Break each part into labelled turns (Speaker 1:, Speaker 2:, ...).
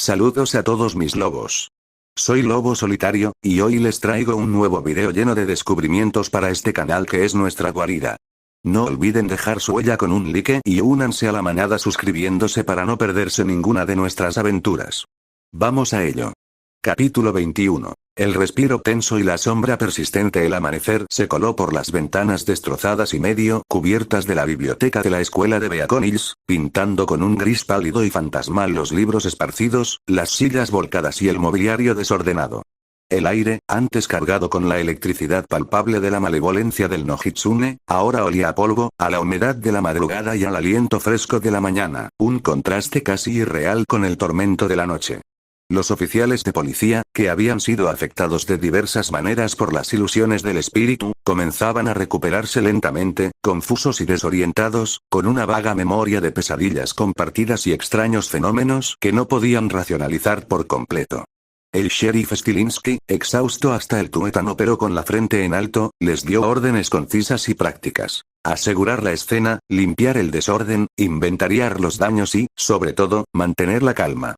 Speaker 1: Saludos a todos mis lobos. Soy Lobo Solitario, y hoy les traigo un nuevo video lleno de descubrimientos para este canal que es nuestra guarida. No olviden dejar su huella con un like y únanse a la manada suscribiéndose para no perderse ninguna de nuestras aventuras. Vamos a ello. Capítulo 21. El respiro tenso y la sombra persistente. El amanecer se coló por las ventanas destrozadas y medio cubiertas de la biblioteca de la escuela de Beacon Hills, pintando con un gris pálido y fantasmal los libros esparcidos, las sillas volcadas y el mobiliario desordenado. El aire, antes cargado con la electricidad palpable de la malevolencia del Nojitsune, ahora olía a polvo, a la humedad de la madrugada y al aliento fresco de la mañana, un contraste casi irreal con el tormento de la noche. Los oficiales de policía, que habían sido afectados de diversas maneras por las ilusiones del espíritu, comenzaban a recuperarse lentamente, confusos y desorientados, con una vaga memoria de pesadillas compartidas y extraños fenómenos que no podían racionalizar por completo. El sheriff Stilinski, exhausto hasta el tuétano pero con la frente en alto, les dio órdenes concisas y prácticas. Asegurar la escena, limpiar el desorden, inventariar los daños y, sobre todo, mantener la calma.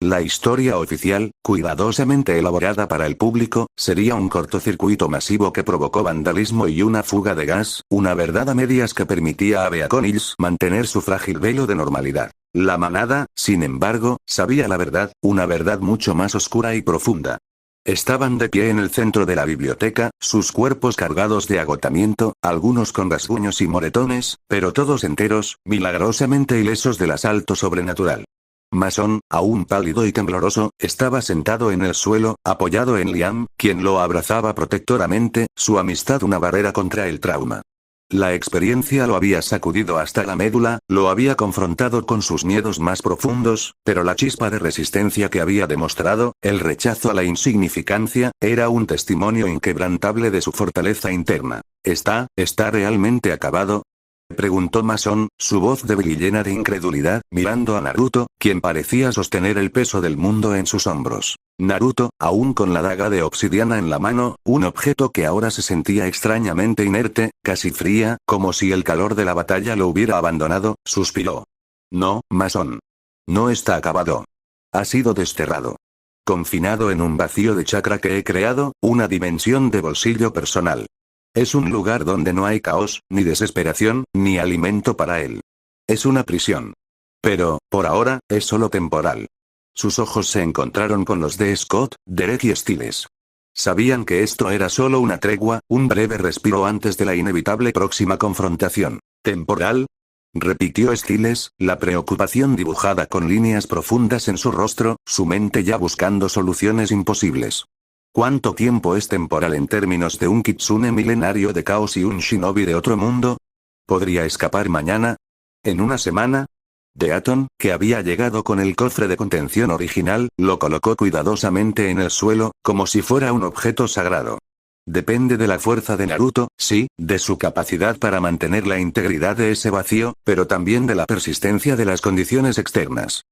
Speaker 1: La historia oficial, cuidadosamente elaborada para el público, sería un cortocircuito masivo que provocó vandalismo y una fuga de gas, una verdad a medias que permitía a Beacon Hills mantener su frágil velo de normalidad. La manada, sin embargo, sabía la verdad, una verdad mucho más oscura y profunda. Estaban de pie en el centro de la biblioteca, sus cuerpos cargados de agotamiento, algunos con rasguños y moretones, pero todos enteros, milagrosamente ilesos del asalto sobrenatural. Mason, aún pálido y tembloroso, estaba sentado en el suelo, apoyado en Liam, quien lo abrazaba protectoramente, su amistad una barrera contra el trauma. La experiencia lo había sacudido hasta la médula, lo había confrontado con sus miedos más profundos, pero la chispa de resistencia que había demostrado, el rechazo a la insignificancia, era un testimonio inquebrantable de su fortaleza interna. ¿Está realmente acabado?, preguntó Mason, su voz débil y llena de incredulidad, mirando a Naruto, quien parecía sostener el peso del mundo en sus hombros. Naruto, aún con la daga de obsidiana en la mano, un objeto que ahora se sentía extrañamente inerte, casi fría, como si el calor de la batalla lo hubiera abandonado, suspiró. No, Mason. No está acabado. Ha sido desterrado. Confinado en un vacío de chakra que he creado, una dimensión de bolsillo personal. Es un lugar donde no hay caos, ni desesperación, ni alimento para él. Es una prisión. Pero, por ahora, es solo temporal. Sus ojos se encontraron con los de Scott, Derek y Stiles. Sabían que esto era solo una tregua, un breve respiro antes de la inevitable próxima confrontación. ¿Temporal?, repitió Stiles, la preocupación dibujada con líneas profundas en su rostro, su mente ya buscando soluciones imposibles. ¿Cuánto tiempo es temporal en términos de un kitsune milenario de caos y un shinobi de otro mundo? ¿Podría escapar mañana? ¿En una semana? Deaton, que había llegado con el cofre de contención original, lo colocó cuidadosamente en el suelo, como si fuera un objeto sagrado. Depende de la fuerza de Naruto, sí, de su capacidad para mantener la integridad de ese vacío, pero también de la persistencia de las condiciones externas.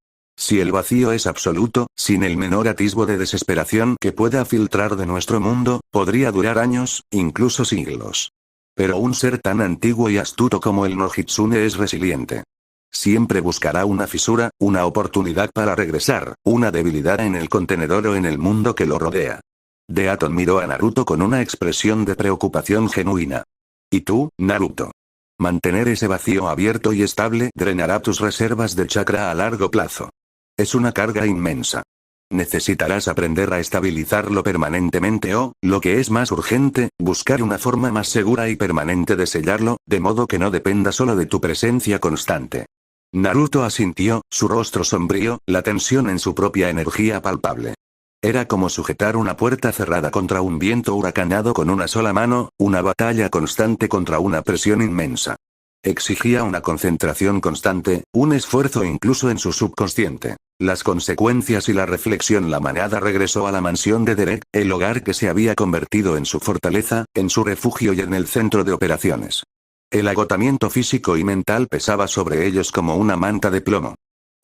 Speaker 1: Si el vacío es absoluto, sin el menor atisbo de desesperación que pueda filtrar de nuestro mundo, podría durar años, incluso siglos. Pero un ser tan antiguo y astuto como el Nojitsune es resiliente. Siempre buscará una fisura, una oportunidad para regresar, una debilidad en el contenedor o en el mundo que lo rodea. Deaton miró a Naruto con una expresión de preocupación genuina. ¿Y tú, Naruto? Mantener ese vacío abierto y estable drenará tus reservas de chakra a largo plazo. Es una carga inmensa. Necesitarás aprender a estabilizarlo permanentemente o, lo que es más urgente, buscar una forma más segura y permanente de sellarlo, de modo que no dependa solo de tu presencia constante. Naruto asintió, su rostro sombrío, la tensión en su propia energía palpable. Era como sujetar una puerta cerrada contra un viento huracanado con una sola mano, una batalla constante contra una presión inmensa. Exigía una concentración constante, un esfuerzo incluso en su subconsciente. Las consecuencias y la reflexión. La manada regresó a la mansión de Derek, el hogar que se había convertido en su fortaleza, en su refugio y en el centro de operaciones. El agotamiento físico y mental pesaba sobre ellos como una manta de plomo.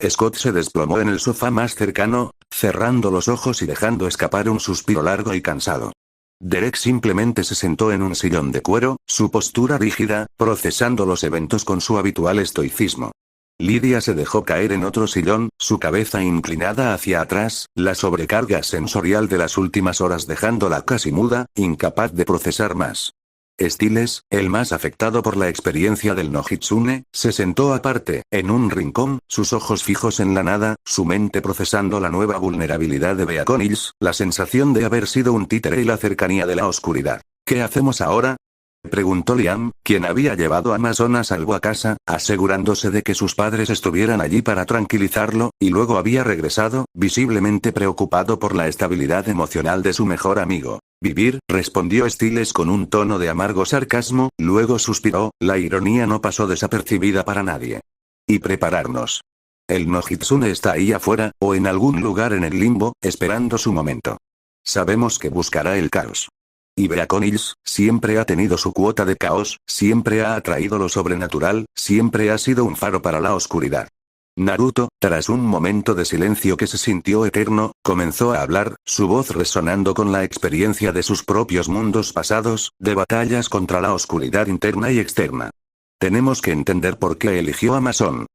Speaker 1: Scott se desplomó en el sofá más cercano, cerrando los ojos y dejando escapar un suspiro largo y cansado. Derek simplemente se sentó en un sillón de cuero, su postura rígida, procesando los eventos con su habitual estoicismo. Lidia se dejó caer en otro sillón, su cabeza inclinada hacia atrás, la sobrecarga sensorial de las últimas horas dejándola casi muda, incapaz de procesar más. Stiles, el más afectado por la experiencia del Nojitsune, se sentó aparte, en un rincón, sus ojos fijos en la nada, su mente procesando la nueva vulnerabilidad de Beacon Hills, la sensación de haber sido un títere y la cercanía de la oscuridad. ¿Qué hacemos ahora? Preguntó Liam, quien había llevado a Mason a salvo a casa, asegurándose de que sus padres estuvieran allí para tranquilizarlo, y luego había regresado, visiblemente preocupado por la estabilidad emocional de su mejor amigo. Vivir, respondió Stiles con un tono de amargo sarcasmo, luego suspiró, la ironía no pasó desapercibida para nadie. Y prepararnos. El Nojitsune está ahí afuera, o en algún lugar en el limbo, esperando su momento. Sabemos que buscará el caos. Y Beacon Hills siempre ha tenido su cuota de caos, siempre ha atraído lo sobrenatural, siempre ha sido un faro para la oscuridad. Naruto, tras un momento de silencio que se sintió eterno, comenzó a hablar, su voz resonando con la experiencia de sus propios mundos pasados, de batallas contra la oscuridad interna y externa. Tenemos que entender por qué eligió a Mason.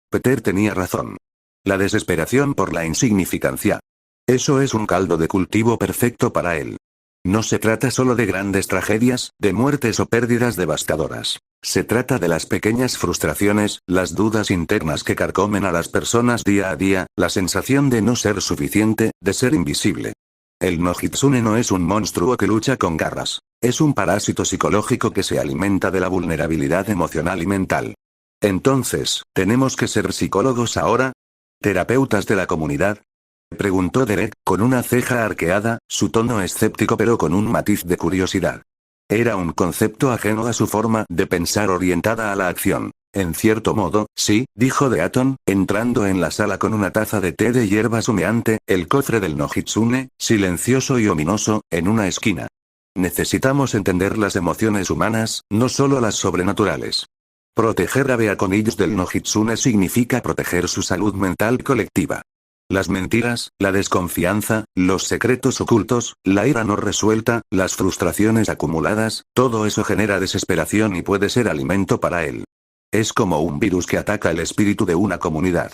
Speaker 1: Peter tenía razón. La desesperación por la insignificancia. Eso es un caldo de cultivo perfecto para él. No se trata solo de grandes tragedias, de muertes o pérdidas devastadoras. Se trata de las pequeñas frustraciones, las dudas internas que carcomen a las personas día a día, la sensación de no ser suficiente, de ser invisible. El Nojitsune no es un monstruo que lucha con garras. Es un parásito psicológico que se alimenta de la vulnerabilidad emocional y mental. Entonces, ¿tenemos que ser psicólogos ahora? ¿Terapeutas de la comunidad? Preguntó Derek, con una ceja arqueada, su tono escéptico pero con un matiz de curiosidad. Era un concepto ajeno a su forma de pensar orientada a la acción. En cierto modo, sí, dijo Deaton, entrando en la sala con una taza de té de hierbas humeante, el cofre del Nojitsune, silencioso y ominoso, en una esquina. Necesitamos entender las emociones humanas, no solo las sobrenaturales. Proteger a Beacon Hills del Nojitsune significa proteger su salud mental colectiva. Las mentiras, la desconfianza, los secretos ocultos, la ira no resuelta, las frustraciones acumuladas, todo eso genera desesperación y puede ser alimento para él. Es como un virus que ataca el espíritu de una comunidad.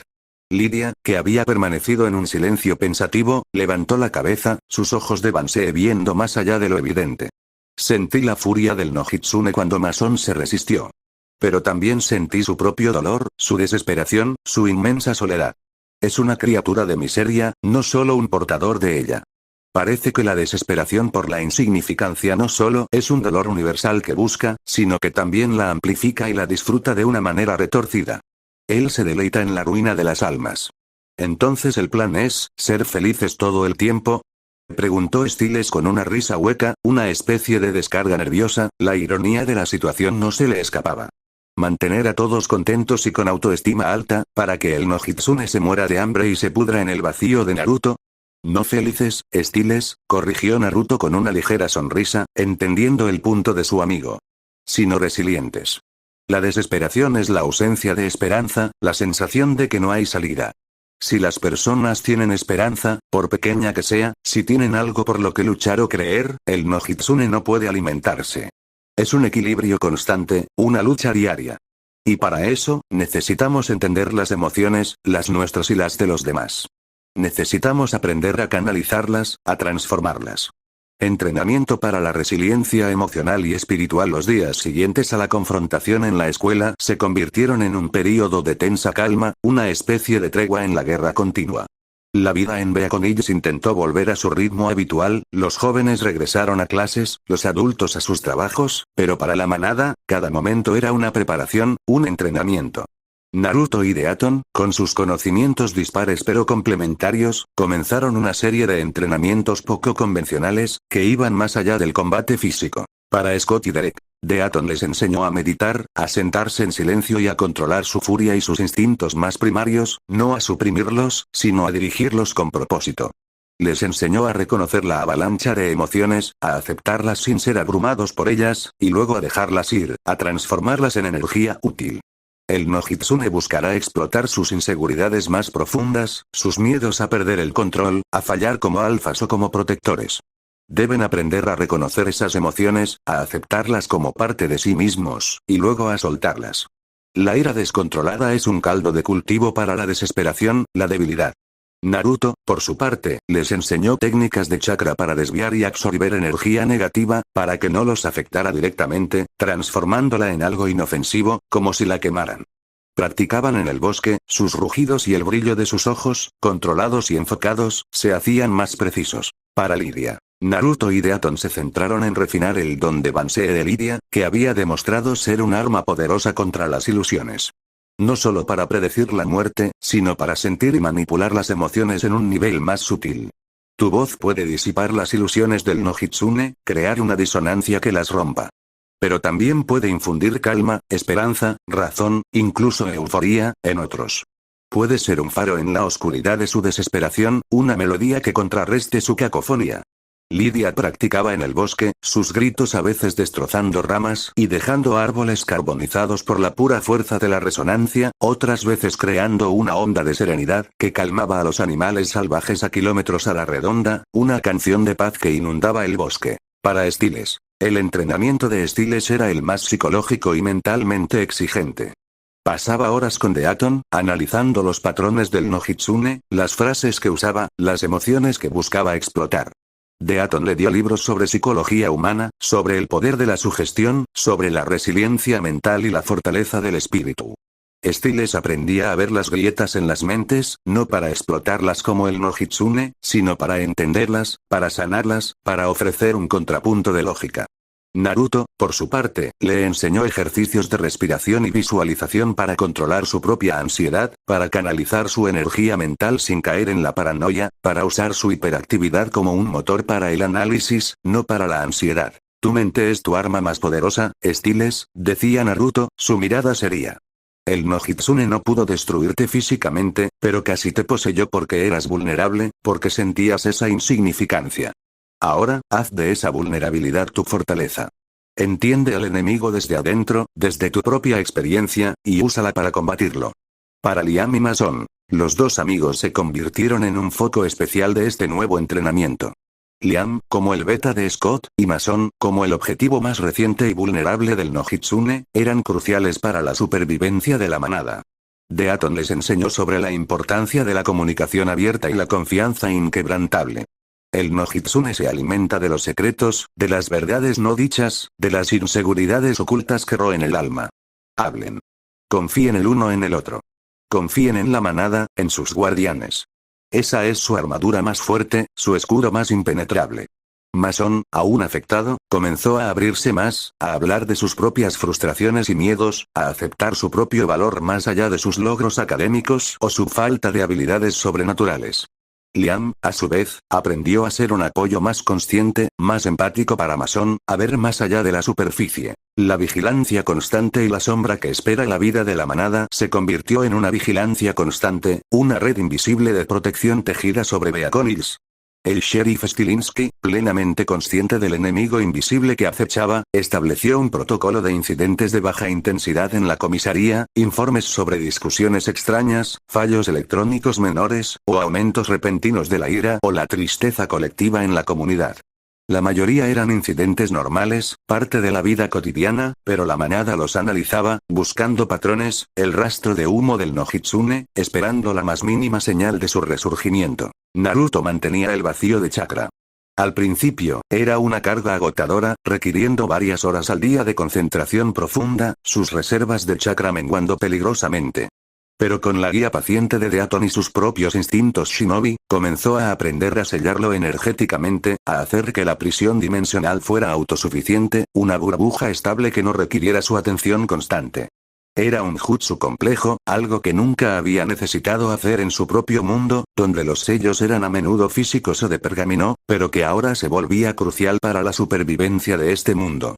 Speaker 1: Lidia, que había permanecido en un silencio pensativo, levantó la cabeza, sus ojos de Bansee viendo más allá de lo evidente. Sentí la furia del Nojitsune cuando Mason se resistió. Pero también sentí su propio dolor, su desesperación, su inmensa soledad. Es una criatura de miseria, no solo un portador de ella. Parece que la desesperación por la insignificancia no solo es un dolor universal que busca, sino que también la amplifica y la disfruta de una manera retorcida. Él se deleita en la ruina de las almas. ¿Entonces el plan es, ser felices todo el tiempo? Preguntó Stiles con una risa hueca, una especie de descarga nerviosa, la ironía de la situación no se le escapaba. Mantener a todos contentos y con autoestima alta, para que el Nojitsune se muera de hambre y se pudra en el vacío de Naruto. No felices, Stiles, corrigió Naruto con una ligera sonrisa, entendiendo el punto de su amigo. Sino resilientes. La desesperación es la ausencia de esperanza, la sensación de que no hay salida. Si las personas tienen esperanza, por pequeña que sea, si tienen algo por lo que luchar o creer, el Nojitsune no puede alimentarse. Es un equilibrio constante, una lucha diaria. Y para eso, necesitamos entender las emociones, las nuestras y las de los demás. Necesitamos aprender a canalizarlas, a transformarlas. Entrenamiento para la resiliencia emocional y espiritual. Los días siguientes a la confrontación en la escuela se convirtieron en un período de tensa calma, una especie de tregua en la guerra continua. La vida en Beacon Hills intentó volver a su ritmo habitual, los jóvenes regresaron a clases, los adultos a sus trabajos, pero para la manada, cada momento era una preparación, un entrenamiento. Naruto y Deaton, con sus conocimientos dispares pero complementarios, comenzaron una serie de entrenamientos poco convencionales, que iban más allá del combate físico. Para Scott y Derek, Deaton les enseñó a meditar, a sentarse en silencio y a controlar su furia y sus instintos más primarios, no a suprimirlos, sino a dirigirlos con propósito. Les enseñó a reconocer la avalancha de emociones, a aceptarlas sin ser abrumados por ellas, y luego a dejarlas ir, a transformarlas en energía útil. El Nojitsune buscará explotar sus inseguridades más profundas, sus miedos a perder el control, a fallar como alfas o como protectores. Deben aprender a reconocer esas emociones, a aceptarlas como parte de sí mismos, y luego a soltarlas. La ira descontrolada es un caldo de cultivo para la desesperación, la debilidad. Naruto, por su parte, les enseñó técnicas de chakra para desviar y absorber energía negativa, para que no los afectara directamente, transformándola en algo inofensivo, como si la quemaran. Practicaban en el bosque, sus rugidos y el brillo de sus ojos, controlados y enfocados, se hacían más precisos. Para Lidia, Naruto y Deaton se centraron en refinar el don de Bansee de Lidia, que había demostrado ser un arma poderosa contra las ilusiones. No solo para predecir la muerte, sino para sentir y manipular las emociones en un nivel más sutil. Tu voz puede disipar las ilusiones del no Hitsune, crear una disonancia que las rompa. Pero también puede infundir calma, esperanza, razón, incluso euforía, en otros. Puede ser un faro en la oscuridad de su desesperación, una melodía que contrarreste su cacofonía. Lidia practicaba en el bosque, sus gritos a veces destrozando ramas y dejando árboles carbonizados por la pura fuerza de la resonancia, otras veces creando una onda de serenidad que calmaba a los animales salvajes a kilómetros a la redonda, una canción de paz que inundaba el bosque. Para Styles, el entrenamiento de Styles era el más psicológico y mentalmente exigente. Pasaba horas con Deaton, analizando los patrones del no Hitsune, las frases que usaba, las emociones que buscaba explotar. Deaton le dio libros sobre psicología humana, sobre el poder de la sugestión, sobre la resiliencia mental y la fortaleza del espíritu. Styles aprendía a ver las grietas en las mentes, no para explotarlas como el no Hitsune, sino para entenderlas, para sanarlas, para ofrecer un contrapunto de lógica. Naruto, por su parte, le enseñó ejercicios de respiración y visualización para controlar su propia ansiedad, para canalizar su energía mental sin caer en la paranoia, para usar su hiperactividad como un motor para el análisis, no para la ansiedad. Tu mente es tu arma más poderosa, Styles, decía Naruto, su mirada seria. El no Hitsune no pudo destruirte físicamente, pero casi te poseyó porque eras vulnerable, porque sentías esa insignificancia. Ahora, haz de esa vulnerabilidad tu fortaleza. Entiende al enemigo desde adentro, desde tu propia experiencia, y úsala para combatirlo. Para Liam y Mason, los dos amigos se convirtieron en un foco especial de este nuevo entrenamiento. Liam, como el beta de Scott, y Mason, como el objetivo más reciente y vulnerable del no Hitsune, eran cruciales para la supervivencia de la manada. Deaton les enseñó sobre la importancia de la comunicación abierta y la confianza inquebrantable. El no Hitsune se alimenta de los secretos, de las verdades no dichas, de las inseguridades ocultas que roen el alma. Hablen. Confíen el uno en el otro. Confíen en la manada, en sus guardianes. Esa es su armadura más fuerte, su escudo más impenetrable. Mason, aún afectado, comenzó a abrirse más, a hablar de sus propias frustraciones y miedos, a aceptar su propio valor más allá de sus logros académicos o su falta de habilidades sobrenaturales. Liam, a su vez, aprendió a ser un apoyo más consciente, más empático para Mason, a ver más allá de la superficie. La vigilancia constante y la sombra que espera la vida de la manada se convirtió en una vigilancia constante, una red invisible de protección tejida sobre Beacon Hills. El sheriff Stilinski, plenamente consciente del enemigo invisible que acechaba, estableció un protocolo de incidentes de baja intensidad en la comisaría, informes sobre discusiones extrañas, fallos electrónicos menores, o aumentos repentinos de la ira o la tristeza colectiva en la comunidad. La mayoría eran incidentes normales, parte de la vida cotidiana, pero la manada los analizaba, buscando patrones, el rastro de humo del no Hitsune, esperando la más mínima señal de su resurgimiento. Naruto mantenía el vacío de chakra. Al principio, era una carga agotadora, requiriendo varias horas al día de concentración profunda, sus reservas de chakra menguando peligrosamente. Pero con la guía paciente de Deaton y sus propios instintos shinobi, comenzó a aprender a sellarlo energéticamente, a hacer que la prisión dimensional fuera autosuficiente, una burbuja estable que no requiriera su atención constante. Era un jutsu complejo, algo que nunca había necesitado hacer en su propio mundo, donde los sellos eran a menudo físicos o de pergamino, pero que ahora se volvía crucial para la supervivencia de este mundo.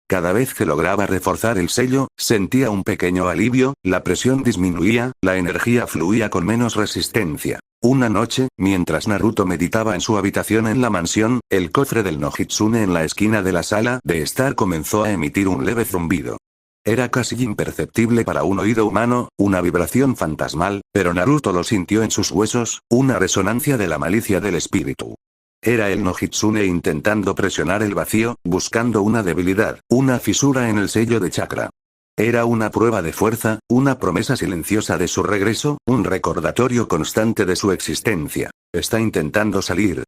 Speaker 1: Cada vez que lograba reforzar el sello, sentía un pequeño alivio, la presión disminuía, la energía fluía con menos resistencia. Una noche, mientras Naruto meditaba en su habitación en la mansión, el cofre del no Hitsune en la esquina de la sala de estar comenzó a emitir un leve zumbido. Era casi imperceptible para un oído humano, una vibración fantasmal, pero Naruto lo sintió en sus huesos, una resonancia de la malicia del espíritu. Era el no Hitsune intentando presionar el vacío, buscando una debilidad, una fisura en el sello de chakra. Era una prueba de fuerza, una promesa silenciosa de su regreso, un recordatorio constante de su existencia. ¿Está intentando salir?,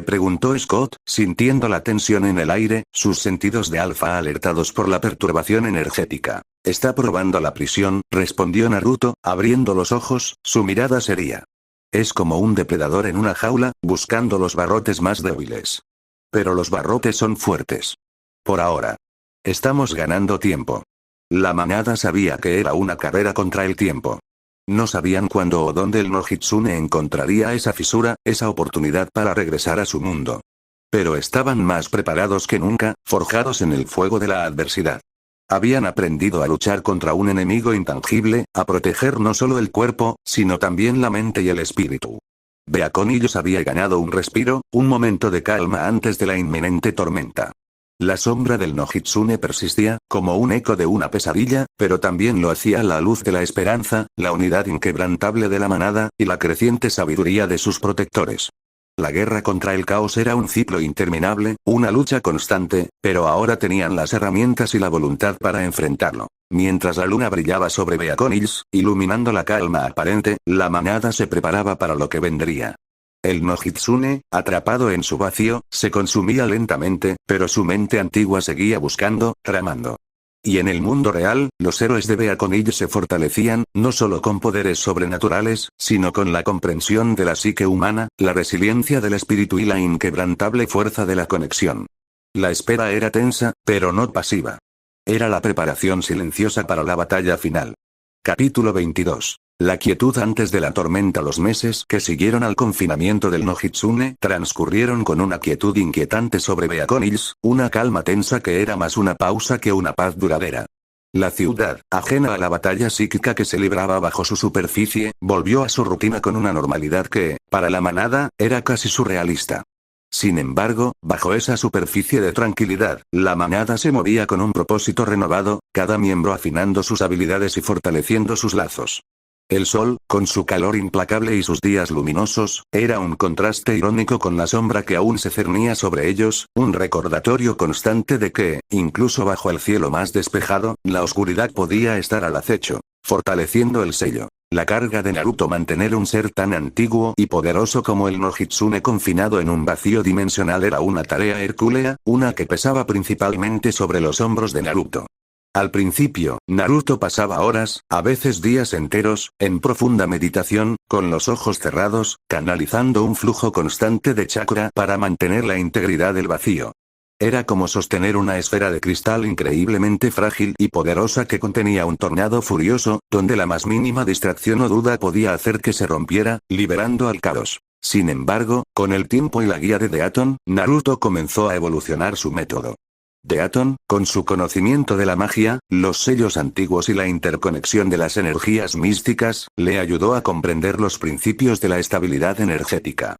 Speaker 1: preguntó Scott, sintiendo la tensión en el aire, sus sentidos de alfa alertados por la perturbación energética. Está probando la prisión, respondió Naruto, abriendo los ojos, su mirada seria. Es como un depredador en una jaula, buscando los barrotes más débiles. Pero los barrotes son fuertes. Por ahora. Estamos ganando tiempo. La manada sabía que era una carrera contra el tiempo. No sabían cuándo o dónde el Nojitsune encontraría esa fisura, esa oportunidad para regresar a su mundo. Pero estaban más preparados que nunca, forjados en el fuego de la adversidad. Habían aprendido a luchar contra un enemigo intangible, a proteger no solo el cuerpo, sino también la mente y el espíritu. Beaconillos había ganado un respiro, un momento de calma antes de la inminente tormenta. La sombra del Nojitsune persistía, como un eco de una pesadilla, pero también lo hacía la luz de la esperanza, la unidad inquebrantable de la manada, y la creciente sabiduría de sus protectores. La guerra contra el caos era un ciclo interminable, una lucha constante, pero ahora tenían las herramientas y la voluntad para enfrentarlo. Mientras la luna brillaba sobre Beacon-Hills, iluminando la calma aparente, la manada se preparaba para lo que vendría. El Nojitsune, atrapado en su vacío, se consumía lentamente, pero su mente antigua seguía buscando, tramando. Y en el mundo real, los héroes de Beacon-Hills se fortalecían, no solo con poderes sobrenaturales, sino con la comprensión de la psique humana, la resiliencia del espíritu y la inquebrantable fuerza de la conexión. La espera era tensa, pero no pasiva. Era la preparación silenciosa para la batalla final. Capítulo 22. La quietud antes de la tormenta. Los meses que siguieron al confinamiento del Nojitsune transcurrieron con una quietud inquietante sobre Beacon-Hills, una calma tensa que era más una pausa que una paz duradera. La ciudad, ajena a la batalla psíquica que se libraba bajo su superficie, volvió a su rutina con una normalidad que, para la manada, era casi surrealista. Sin embargo, bajo esa superficie de tranquilidad, la manada se movía con un propósito renovado, cada miembro afinando sus habilidades y fortaleciendo sus lazos. El sol, con su calor implacable y sus días luminosos, era un contraste irónico con la sombra que aún se cernía sobre ellos, un recordatorio constante de que, incluso bajo el cielo más despejado, la oscuridad podía estar al acecho, fortaleciendo el sello. La carga de Naruto mantener un ser tan antiguo y poderoso como el Nojitsune confinado en un vacío dimensional era una tarea hercúlea, una que pesaba principalmente sobre los hombros de Naruto. Al principio, Naruto pasaba horas, a veces días enteros, en profunda meditación, con los ojos cerrados, canalizando un flujo constante de chakra para mantener la integridad del vacío. Era como sostener una esfera de cristal increíblemente frágil y poderosa que contenía un tornado furioso, donde la más mínima distracción o duda podía hacer que se rompiera, liberando al caos. Sin embargo, con el tiempo y la guía de Deaton, Naruto comenzó a evolucionar su método. Deaton, con su conocimiento de la magia, los sellos antiguos y la interconexión de las energías místicas, le ayudó a comprender los principios de la estabilidad energética.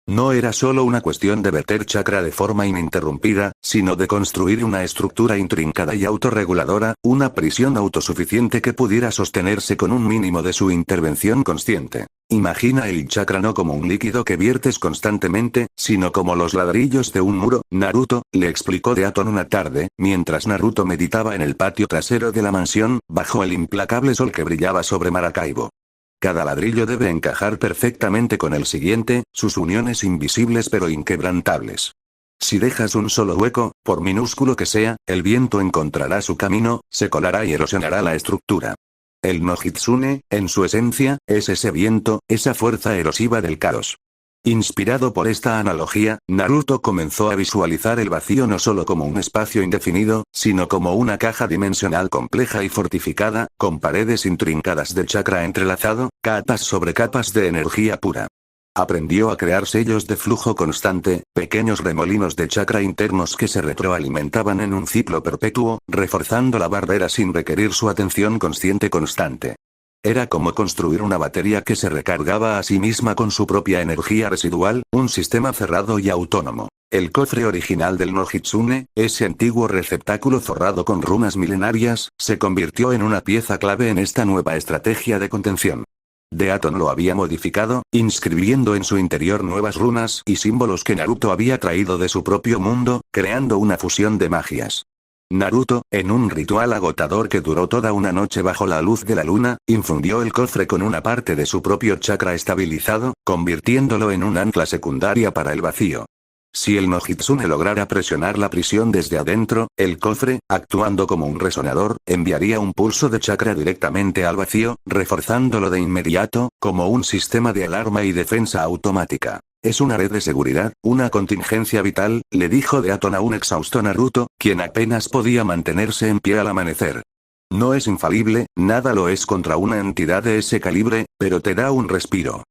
Speaker 1: No era solo una cuestión de verter chakra de forma ininterrumpida, sino de construir una estructura intrincada y autorreguladora, una prisión autosuficiente que pudiera sostenerse con un mínimo de su intervención consciente. Imagina el chakra no como un líquido que viertes constantemente, sino como los ladrillos de un muro, Naruto, le explicó Deaton una tarde, mientras Naruto meditaba en el patio trasero de la mansión, bajo el implacable sol que brillaba sobre Maracaibo. Cada ladrillo debe encajar perfectamente con el siguiente, sus uniones invisibles pero inquebrantables. Si dejas un solo hueco, por minúsculo que sea, el viento encontrará su camino, se colará y erosionará la estructura. El Nojitsune, en su esencia, es ese viento, esa fuerza erosiva del caos. Inspirado por esta analogía, Naruto comenzó a visualizar el vacío no solo como un espacio indefinido, sino como una caja dimensional compleja y fortificada, con paredes intrincadas de chakra entrelazado, capas sobre capas de energía pura. Aprendió a crear sellos de flujo constante, pequeños remolinos de chakra internos que se retroalimentaban en un ciclo perpetuo, reforzando la barrera sin requerir su atención consciente constante. Era como construir una batería que se recargaba a sí misma con su propia energía residual, un sistema cerrado y autónomo. El cofre original del Nojitsune, ese antiguo receptáculo forrado con runas milenarias, se convirtió en una pieza clave en esta nueva estrategia de contención. Deaton lo había modificado, inscribiendo en su interior nuevas runas y símbolos que Naruto había traído de su propio mundo, creando una fusión de magias. Naruto, en un ritual agotador que duró toda una noche bajo la luz de la luna, infundió el cofre con una parte de su propio chakra estabilizado, convirtiéndolo en un ancla secundaria para el vacío. Si el Nojitsune lograra presionar la prisión desde adentro, el cofre, actuando como un resonador, enviaría un pulso de chakra directamente al vacío, reforzándolo de inmediato, como un sistema de alarma y defensa automática. Es una red de seguridad, una contingencia vital, le dijo Deaton a un exhausto Naruto, quien apenas podía mantenerse en pie al amanecer. No es infalible, nada lo es contra una entidad de ese calibre, pero te da un respiro.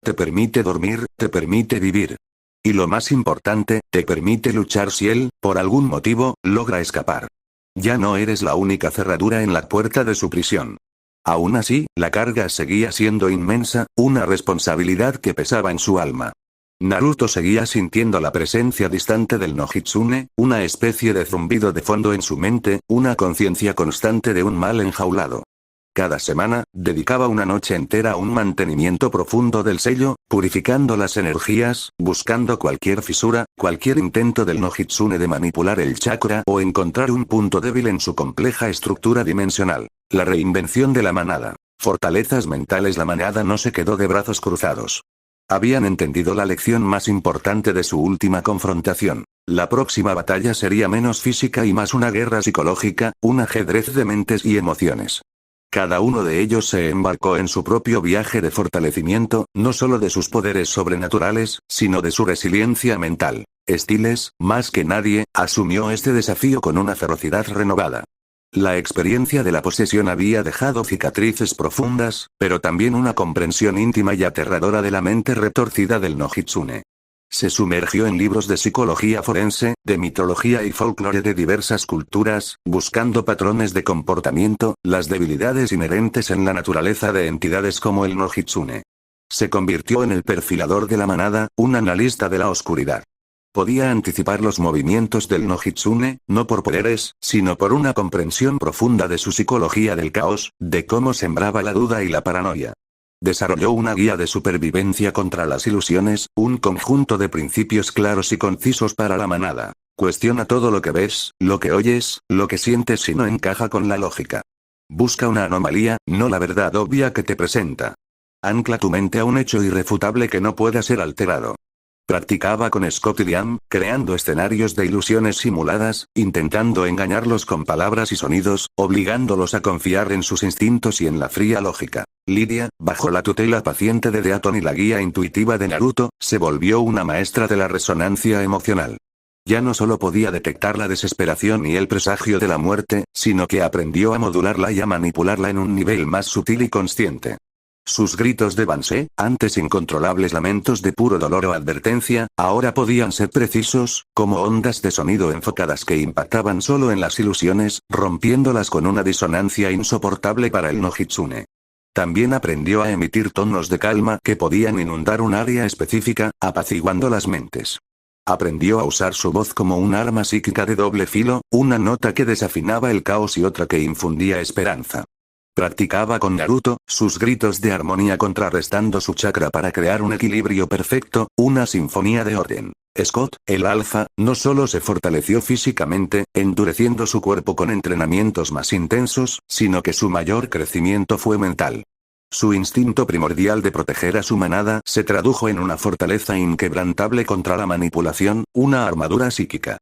Speaker 1: Te permite dormir, te permite vivir. Y lo más importante, te permite luchar si él, por algún motivo, logra escapar. Ya no eres la única cerradura en la puerta de su prisión. Aún así, la carga seguía siendo inmensa, una responsabilidad que pesaba en su alma. Naruto seguía sintiendo la presencia distante del Nojitsune, una especie de zumbido de fondo en su mente, una conciencia constante de un mal enjaulado. Cada semana, dedicaba una noche entera a un mantenimiento profundo del sello, purificando las energías, buscando cualquier fisura, cualquier intento del Nojitsune de manipular el chakra o encontrar un punto débil en su compleja estructura dimensional. La reinvención de la manada. Fortalezas mentales. La manada no se quedó de brazos cruzados. Habían entendido la lección más importante de su última confrontación. La próxima batalla sería menos física y más una guerra psicológica, un ajedrez de mentes y emociones. Cada uno de ellos se embarcó en su propio viaje de fortalecimiento, no solo de sus poderes sobrenaturales, sino de su resiliencia mental. Styles, más que nadie, asumió este desafío con una ferocidad renovada. La experiencia de la posesión había dejado cicatrices profundas, pero también una comprensión íntima y aterradora de la mente retorcida del Nojitsune. Se sumergió en libros de psicología forense, de mitología y folclore de diversas culturas, buscando patrones de comportamiento, las debilidades inherentes en la naturaleza de entidades como el Nojitsune. Se convirtió en el perfilador de la manada, un analista de la oscuridad. Podía anticipar los movimientos del Nojitsune, no por poderes, sino por una comprensión profunda de su psicología del caos, de cómo sembraba la duda y la paranoia. Desarrolló una guía de supervivencia contra las ilusiones, un conjunto de principios claros y concisos para la manada. Cuestiona todo lo que ves, lo que oyes, lo que sientes si no encaja con la lógica. Busca una anomalía, no la verdad obvia que te presenta. Ancla tu mente a un hecho irrefutable que no pueda ser alterado. Practicaba con Scott y Liam, creando escenarios de ilusiones simuladas, intentando engañarlos con palabras y sonidos, obligándolos a confiar en sus instintos y en la fría lógica. Lidia, bajo la tutela paciente de Deaton y la guía intuitiva de Naruto, se volvió una maestra de la resonancia emocional. Ya no solo podía detectar la desesperación y el presagio de la muerte, sino que aprendió a modularla y a manipularla en un nivel más sutil y consciente. Sus gritos de Banshee, antes incontrolables lamentos de puro dolor o advertencia, ahora podían ser precisos, como ondas de sonido enfocadas que impactaban solo en las ilusiones, rompiéndolas con una disonancia insoportable para el Nojitsune. También aprendió a emitir tonos de calma que podían inundar un área específica, apaciguando las mentes. Aprendió a usar su voz como un arma psíquica de doble filo, una nota que desafinaba el caos y otra que infundía esperanza. Practicaba con Naruto, sus gritos de armonía contrarrestando su chakra para crear un equilibrio perfecto, una sinfonía de orden. Scott, el alfa, no solo se fortaleció físicamente, endureciendo su cuerpo con entrenamientos más intensos, sino que su mayor crecimiento fue mental. Su instinto primordial de proteger a su manada se tradujo en una fortaleza inquebrantable contra la manipulación, una armadura psíquica.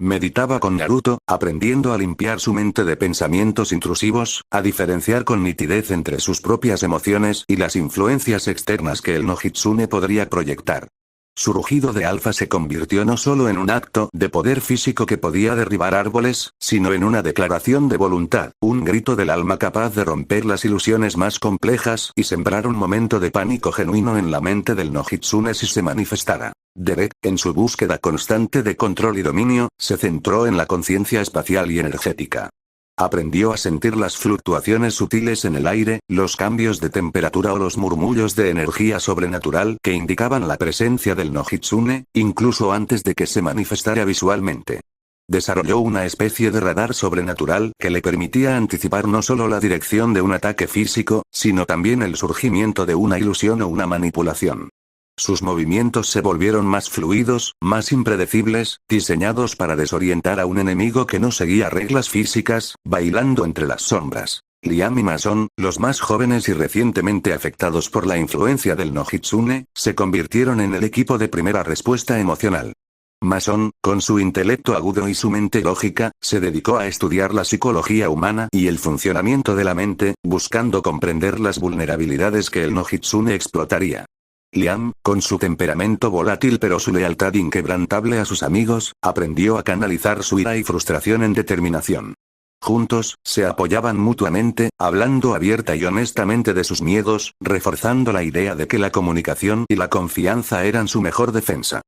Speaker 1: Meditaba con Naruto, aprendiendo a limpiar su mente de pensamientos intrusivos, a diferenciar con nitidez entre sus propias emociones y las influencias externas que el Nojitsune podría proyectar. Su rugido de alfa se convirtió no solo en un acto de poder físico que podía derribar árboles, sino en una declaración de voluntad, un grito del alma capaz de romper las ilusiones más complejas y sembrar un momento de pánico genuino en la mente del Nojitsune si se manifestara. Derek, en su búsqueda constante de control y dominio, se centró en la conciencia espacial y energética. Aprendió a sentir las fluctuaciones sutiles en el aire, los cambios de temperatura o los murmullos de energía sobrenatural que indicaban la presencia del Nojitsune, incluso antes de que se manifestara visualmente. Desarrolló una especie de radar sobrenatural que le permitía anticipar no solo la dirección de un ataque físico, sino también el surgimiento de una ilusión o una manipulación. Sus movimientos se volvieron más fluidos, más impredecibles, diseñados para desorientar a un enemigo que no seguía reglas físicas, bailando entre las sombras. Liam y Mason, los más jóvenes y recientemente afectados por la influencia del no Hitsune, se convirtieron en el equipo de primera respuesta emocional. Mason, con su intelecto agudo y su mente lógica, se dedicó a estudiar la psicología humana y el funcionamiento de la mente, buscando comprender las vulnerabilidades que el no Hitsune explotaría. Liam, con su temperamento volátil pero su lealtad inquebrantable a sus amigos, aprendió a canalizar su ira y frustración en determinación. Juntos, se apoyaban mutuamente, hablando abierta y honestamente de sus miedos, reforzando la idea de que la comunicación y la confianza eran su mejor defensa.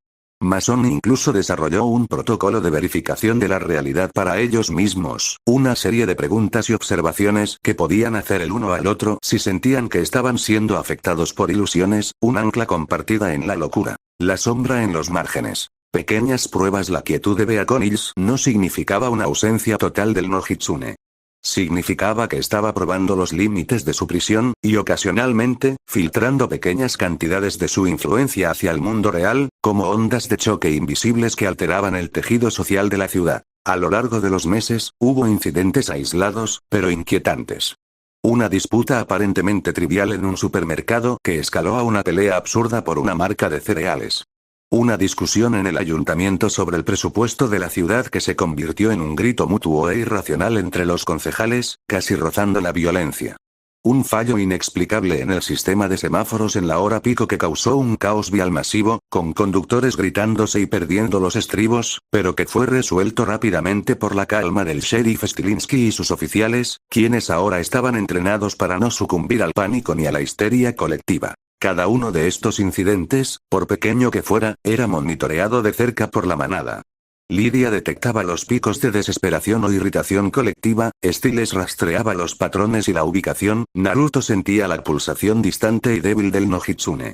Speaker 1: Mason incluso desarrolló un protocolo de verificación de la realidad para ellos mismos, una serie de preguntas y observaciones que podían hacer el uno al otro si sentían que estaban siendo afectados por ilusiones, un ancla compartida en la locura, la sombra en los márgenes. Pequeñas pruebas. La quietud de Beacon no significaba una ausencia total del no Hitsune. Significaba que estaba probando los límites de su prisión, y ocasionalmente, filtrando pequeñas cantidades de su influencia hacia el mundo real, como ondas de choque invisibles que alteraban el tejido social de la ciudad. A lo largo de los meses, hubo incidentes aislados, pero inquietantes. Una disputa aparentemente trivial en un supermercado que escaló a una pelea absurda por una marca de cereales. Una discusión en el ayuntamiento sobre el presupuesto de la ciudad que se convirtió en un grito mutuo e irracional entre los concejales, casi rozando la violencia. Un fallo inexplicable en el sistema de semáforos en la hora pico que causó un caos vial masivo, con conductores gritándose y perdiendo los estribos, pero que fue resuelto rápidamente por la calma del sheriff Stilinski y sus oficiales, quienes ahora estaban entrenados para no sucumbir al pánico ni a la histeria colectiva. Cada uno de estos incidentes, por pequeño que fuera, era monitoreado de cerca por la manada. Lidia detectaba los picos de desesperación o irritación colectiva, Stiles rastreaba los patrones y la ubicación, Naruto sentía la pulsación distante y débil del no Hitsune.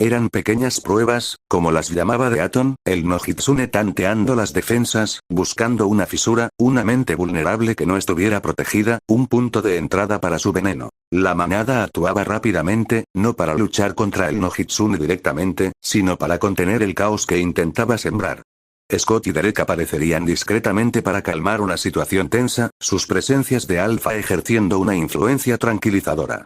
Speaker 1: Eran pequeñas pruebas, como las llamaba Deaton, el no Hitsune tanteando las defensas, buscando una fisura, una mente vulnerable que no estuviera protegida, un punto de entrada para su veneno. La manada actuaba rápidamente, no para luchar contra el no Hitsune directamente, sino para contener el caos que intentaba sembrar. Scott y Derek aparecerían discretamente para calmar una situación tensa, sus presencias de alfa ejerciendo una influencia tranquilizadora.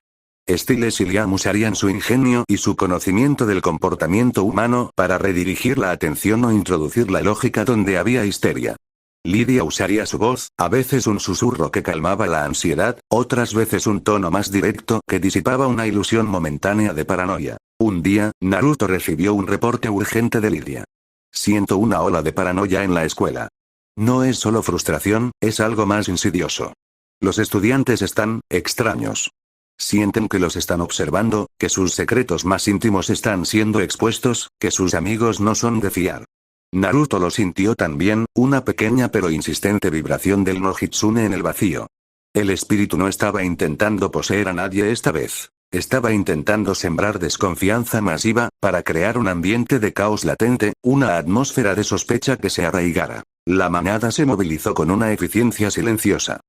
Speaker 1: Stiles y Liam usarían su ingenio y su conocimiento del comportamiento humano para redirigir la atención o introducir la lógica donde había histeria. Lidia usaría su voz, a veces un susurro que calmaba la ansiedad, otras veces un tono más directo que disipaba una ilusión momentánea de paranoia. Un día, Naruto recibió un reporte urgente de Lidia. Siento una ola de paranoia en la escuela. No es solo frustración, es algo más insidioso. Los estudiantes están extraños. Sienten que los están observando, que sus secretos más íntimos están siendo expuestos, que sus amigos no son de fiar. Naruto lo sintió también, una pequeña pero insistente vibración del no Hitsune en el vacío. El espíritu no estaba intentando poseer a nadie esta vez. Estaba intentando sembrar desconfianza masiva, para crear un ambiente de caos latente, una atmósfera de sospecha que se arraigara. La manada se movilizó con una eficiencia silenciosa.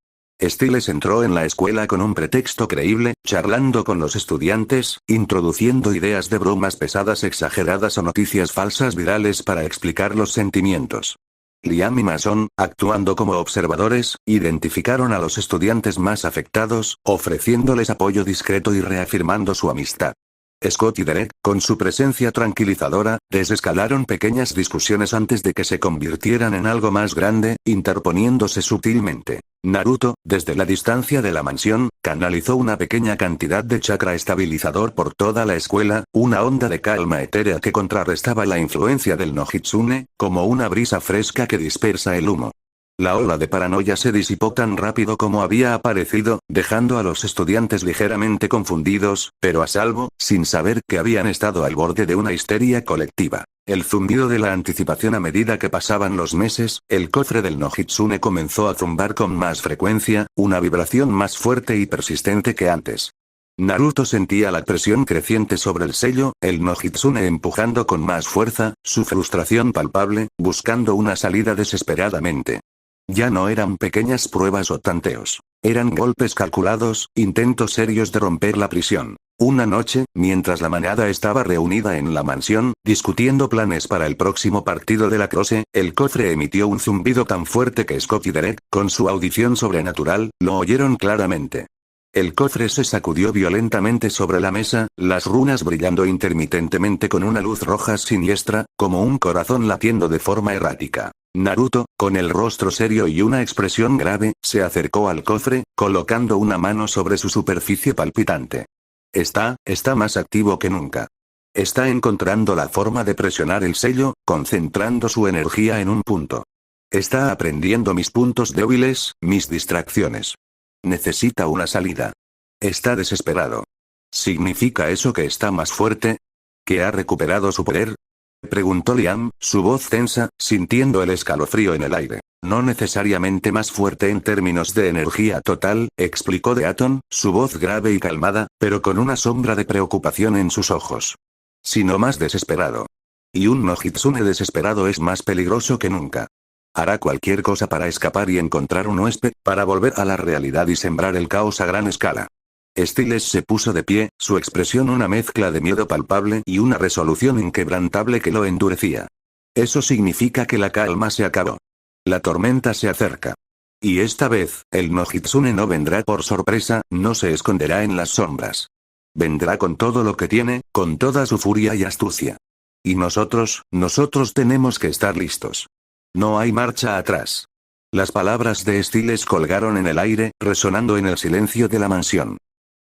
Speaker 1: Stiles entró en la escuela con un pretexto creíble, charlando con los estudiantes, introduciendo ideas de bromas pesadas exageradas o noticias falsas virales para explicar los sentimientos. Liam y Mason, actuando como observadores, identificaron a los estudiantes más afectados, ofreciéndoles apoyo discreto y reafirmando su amistad. Scott y Derek, con su presencia tranquilizadora, desescalaron pequeñas discusiones antes de que se convirtieran en algo más grande, interponiéndose sutilmente. Naruto, desde la distancia de la mansión, canalizó una pequeña cantidad de chakra estabilizador por toda la escuela, una onda de calma etérea que contrarrestaba la influencia del no Hitsune, como una brisa fresca que dispersa el humo. La ola de paranoia se disipó tan rápido como había aparecido, dejando a los estudiantes ligeramente confundidos, pero a salvo, sin saber que habían estado al borde de una histeria colectiva. El zumbido de la anticipación a medida que pasaban los meses, el cofre del no Hitsune comenzó a zumbar con más frecuencia, una vibración más fuerte y persistente que antes. Naruto sentía la presión creciente sobre el sello, el no Hitsune empujando con más fuerza, su frustración palpable, buscando una salida desesperadamente. Ya no eran pequeñas pruebas o tanteos. Eran golpes calculados, intentos serios de romper la prisión. Una noche, mientras la manada estaba reunida en la mansión, discutiendo planes para el próximo partido de lacrosse, el cofre emitió un zumbido tan fuerte que Scott y Derek, con su audición sobrenatural, lo oyeron claramente. El cofre se sacudió violentamente sobre la mesa, las runas brillando intermitentemente con una luz roja siniestra, como un corazón latiendo de forma errática. Naruto, con el rostro serio y una expresión grave, se acercó al cofre, colocando una mano sobre su superficie palpitante. Está más activo que nunca. Está encontrando la forma de presionar el sello, concentrando su energía en un punto. Está aprendiendo mis puntos débiles, mis distracciones. Necesita una salida. Está desesperado. ¿Significa eso que está más fuerte? ¿Que ha recuperado su poder? Preguntó Liam, su voz tensa, sintiendo el escalofrío en el aire. No necesariamente más fuerte en términos de energía total, explicó Deaton, su voz grave y calmada, pero con una sombra de preocupación en sus ojos. Sino más desesperado. Y un Nojitsune desesperado es más peligroso que nunca. Hará cualquier cosa para escapar y encontrar un huésped, para volver a la realidad y sembrar el caos a gran escala. Styles se puso de pie, su expresión una mezcla de miedo palpable y una resolución inquebrantable que lo endurecía. Eso significa que la calma se acabó. La tormenta se acerca. Y esta vez, el Nojitsune no vendrá por sorpresa, no se esconderá en las sombras. Vendrá con todo lo que tiene, con toda su furia y astucia. Y nosotros tenemos que estar listos. No hay marcha atrás. Las palabras de Styles colgaron en el aire, resonando en el silencio de la mansión.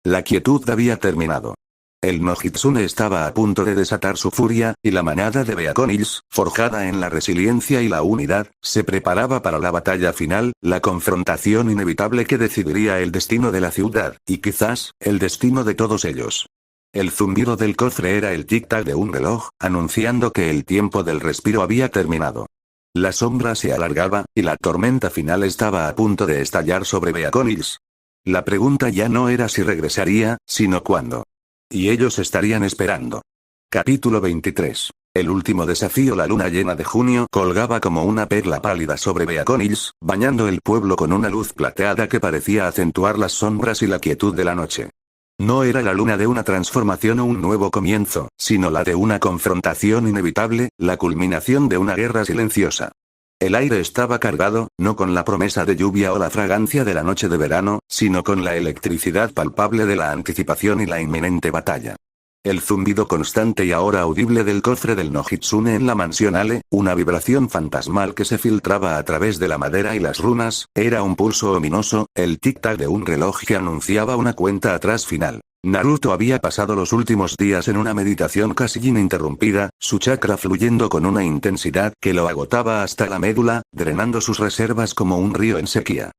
Speaker 1: La quietud había terminado. El Nojitsune estaba a punto de desatar su furia, y la manada de Beacon Hills, forjada en la resiliencia y la unidad, se preparaba para la batalla final, la confrontación inevitable que decidiría el destino de la ciudad, y quizás, el destino de todos ellos. El zumbido del cofre era el tic-tac de un reloj, anunciando que el tiempo del respiro había terminado. La sombra se alargaba, y la tormenta final estaba a punto de estallar sobre Beacon Hills. La pregunta ya no era si regresaría, sino cuándo. Y ellos estarían esperando. Capítulo 23. El último desafío. La luna llena de junio colgaba como una perla pálida sobre Beacon Hills, bañando el pueblo con una luz plateada que parecía acentuar las sombras y la quietud de la noche. No era la luna de una transformación o un nuevo comienzo, sino la de una confrontación inevitable, la culminación de una guerra silenciosa. El aire estaba cargado, no con la promesa de lluvia o la fragancia de la noche de verano, sino con la electricidad palpable de la anticipación y la inminente batalla. El zumbido constante y ahora audible del cofre del Nojitsune en la mansión Ale, una vibración fantasmal que se filtraba a través de la madera y las runas, era un pulso ominoso, el tic-tac de un reloj que anunciaba una cuenta atrás final. Naruto había pasado los últimos días en una meditación casi ininterrumpida, su chakra fluyendo con una intensidad que lo agotaba hasta la médula, drenando sus reservas como un río en sequía.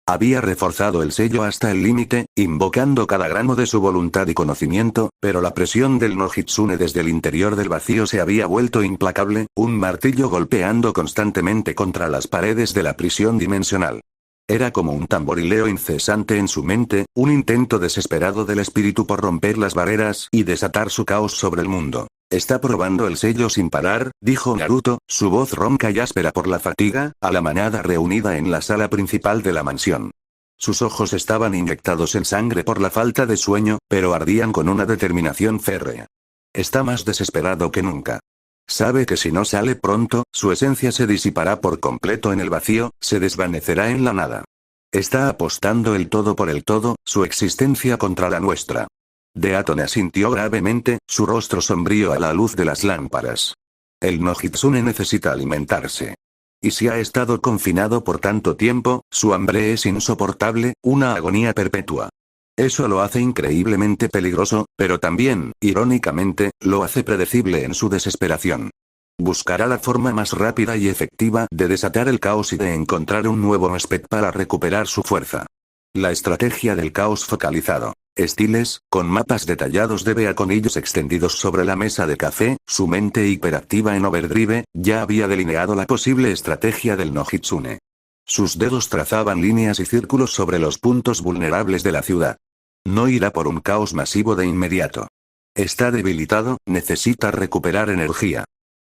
Speaker 1: Había reforzado el sello hasta el límite, invocando cada gramo de su voluntad y conocimiento, pero la presión del Nojitsune desde el interior del vacío se había vuelto implacable, un martillo golpeando constantemente contra las paredes de la prisión dimensional. Era como un tamborileo incesante en su mente, un intento desesperado del espíritu por romper las barreras y desatar su caos sobre el mundo. Está probando el sello sin parar, dijo Naruto, su voz ronca y áspera por la fatiga, a la manada reunida en la sala principal de la mansión. Sus ojos estaban inyectados en sangre por la falta de sueño, pero ardían con una determinación férrea. Está más desesperado que nunca. Sabe que si no sale pronto, su esencia se disipará por completo en el vacío, se desvanecerá en la nada. Está apostando el todo por el todo, su existencia contra la nuestra. Deaton asintió gravemente, su rostro sombrío a la luz de las lámparas. El Nojitsune necesita alimentarse. Y si ha estado confinado por tanto tiempo, su hambre es insoportable, una agonía perpetua. Eso lo hace increíblemente peligroso, pero también, irónicamente, lo hace predecible en su desesperación. Buscará la forma más rápida y efectiva de desatar el caos y de encontrar un nuevo huésped para recuperar su fuerza. La estrategia del caos focalizado. Styles, con mapas detallados de beaconillos extendidos sobre la mesa de café, su mente hiperactiva en overdrive, ya había delineado la posible estrategia del Nojitsune. Sus dedos trazaban líneas y círculos sobre los puntos vulnerables de la ciudad. No irá por un caos masivo de inmediato. Está debilitado, necesita recuperar energía.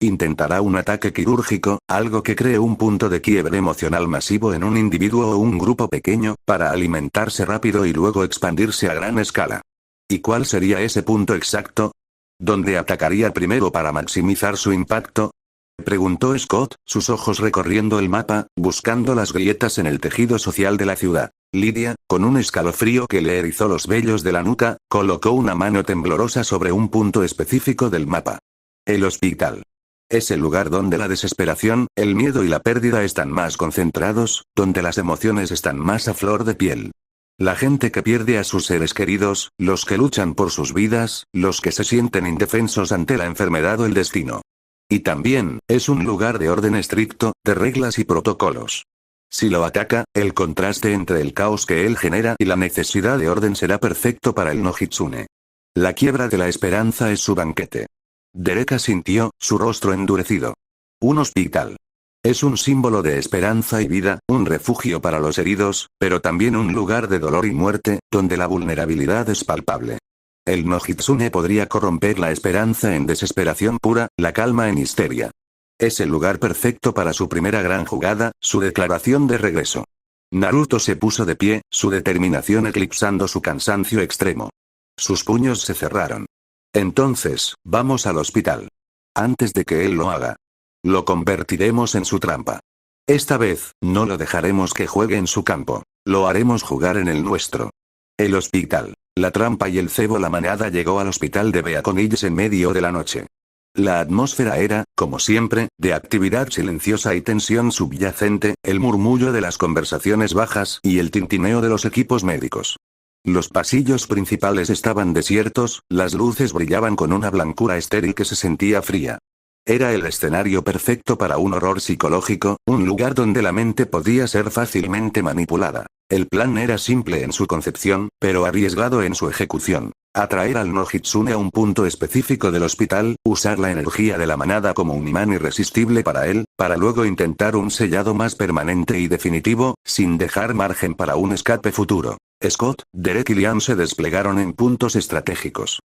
Speaker 1: Intentará un ataque quirúrgico, algo que cree un punto de quiebre emocional masivo en un individuo o un grupo pequeño, para alimentarse rápido y luego expandirse a gran escala. ¿Y cuál sería ese punto exacto? ¿Dónde atacaría primero para maximizar su impacto? Preguntó Scott, sus ojos recorriendo el mapa, buscando las grietas en el tejido social de la ciudad. Lydia, con un escalofrío que le erizó los vellos de la nuca, colocó una mano temblorosa sobre un punto específico del mapa. El hospital. Es el lugar donde la desesperación, el miedo y la pérdida están más concentrados, donde las emociones están más a flor de piel. La gente que pierde a sus seres queridos, los que luchan por sus vidas, los que se sienten indefensos ante la enfermedad o el destino. Y también, es un lugar de orden estricto, de reglas y protocolos. Si lo ataca, el contraste entre el caos que él genera y la necesidad de orden será perfecto para el no Hitsune. La quiebra de la esperanza es su banquete. Derek asintió, su rostro endurecido. Un hospital. Es un símbolo de esperanza y vida, un refugio para los heridos, pero también un lugar de dolor y muerte, donde la vulnerabilidad es palpable. El no Hitsune podría corromper la esperanza en desesperación pura, la calma en histeria. Es el lugar perfecto para su primera gran jugada, su declaración de regreso. Naruto se puso de pie, su determinación eclipsando su cansancio extremo. Sus puños se cerraron. Entonces, vamos al hospital. Antes de que él lo haga. Lo convertiremos en su trampa. Esta vez, no lo dejaremos que juegue en su campo. Lo haremos jugar en el nuestro. El hospital. La trampa y el cebo. La manada llegó al hospital de Beaconilles en medio de la noche. La atmósfera era, como siempre, de actividad silenciosa y tensión subyacente, el murmullo de las conversaciones bajas y el tintineo de los equipos médicos. Los pasillos principales estaban desiertos, las luces brillaban con una blancura estéril que se sentía fría. Era el escenario perfecto para un horror psicológico, un lugar donde la mente podía ser fácilmente manipulada. El plan era simple en su concepción, pero arriesgado en su ejecución. Atraer al no Hitsune a un punto específico del hospital, usar la energía de la manada como un imán irresistible para él, para luego intentar un sellado más permanente y definitivo, sin dejar margen para un escape futuro. Scott, Derek y Liam se desplegaron en puntos estratégicos.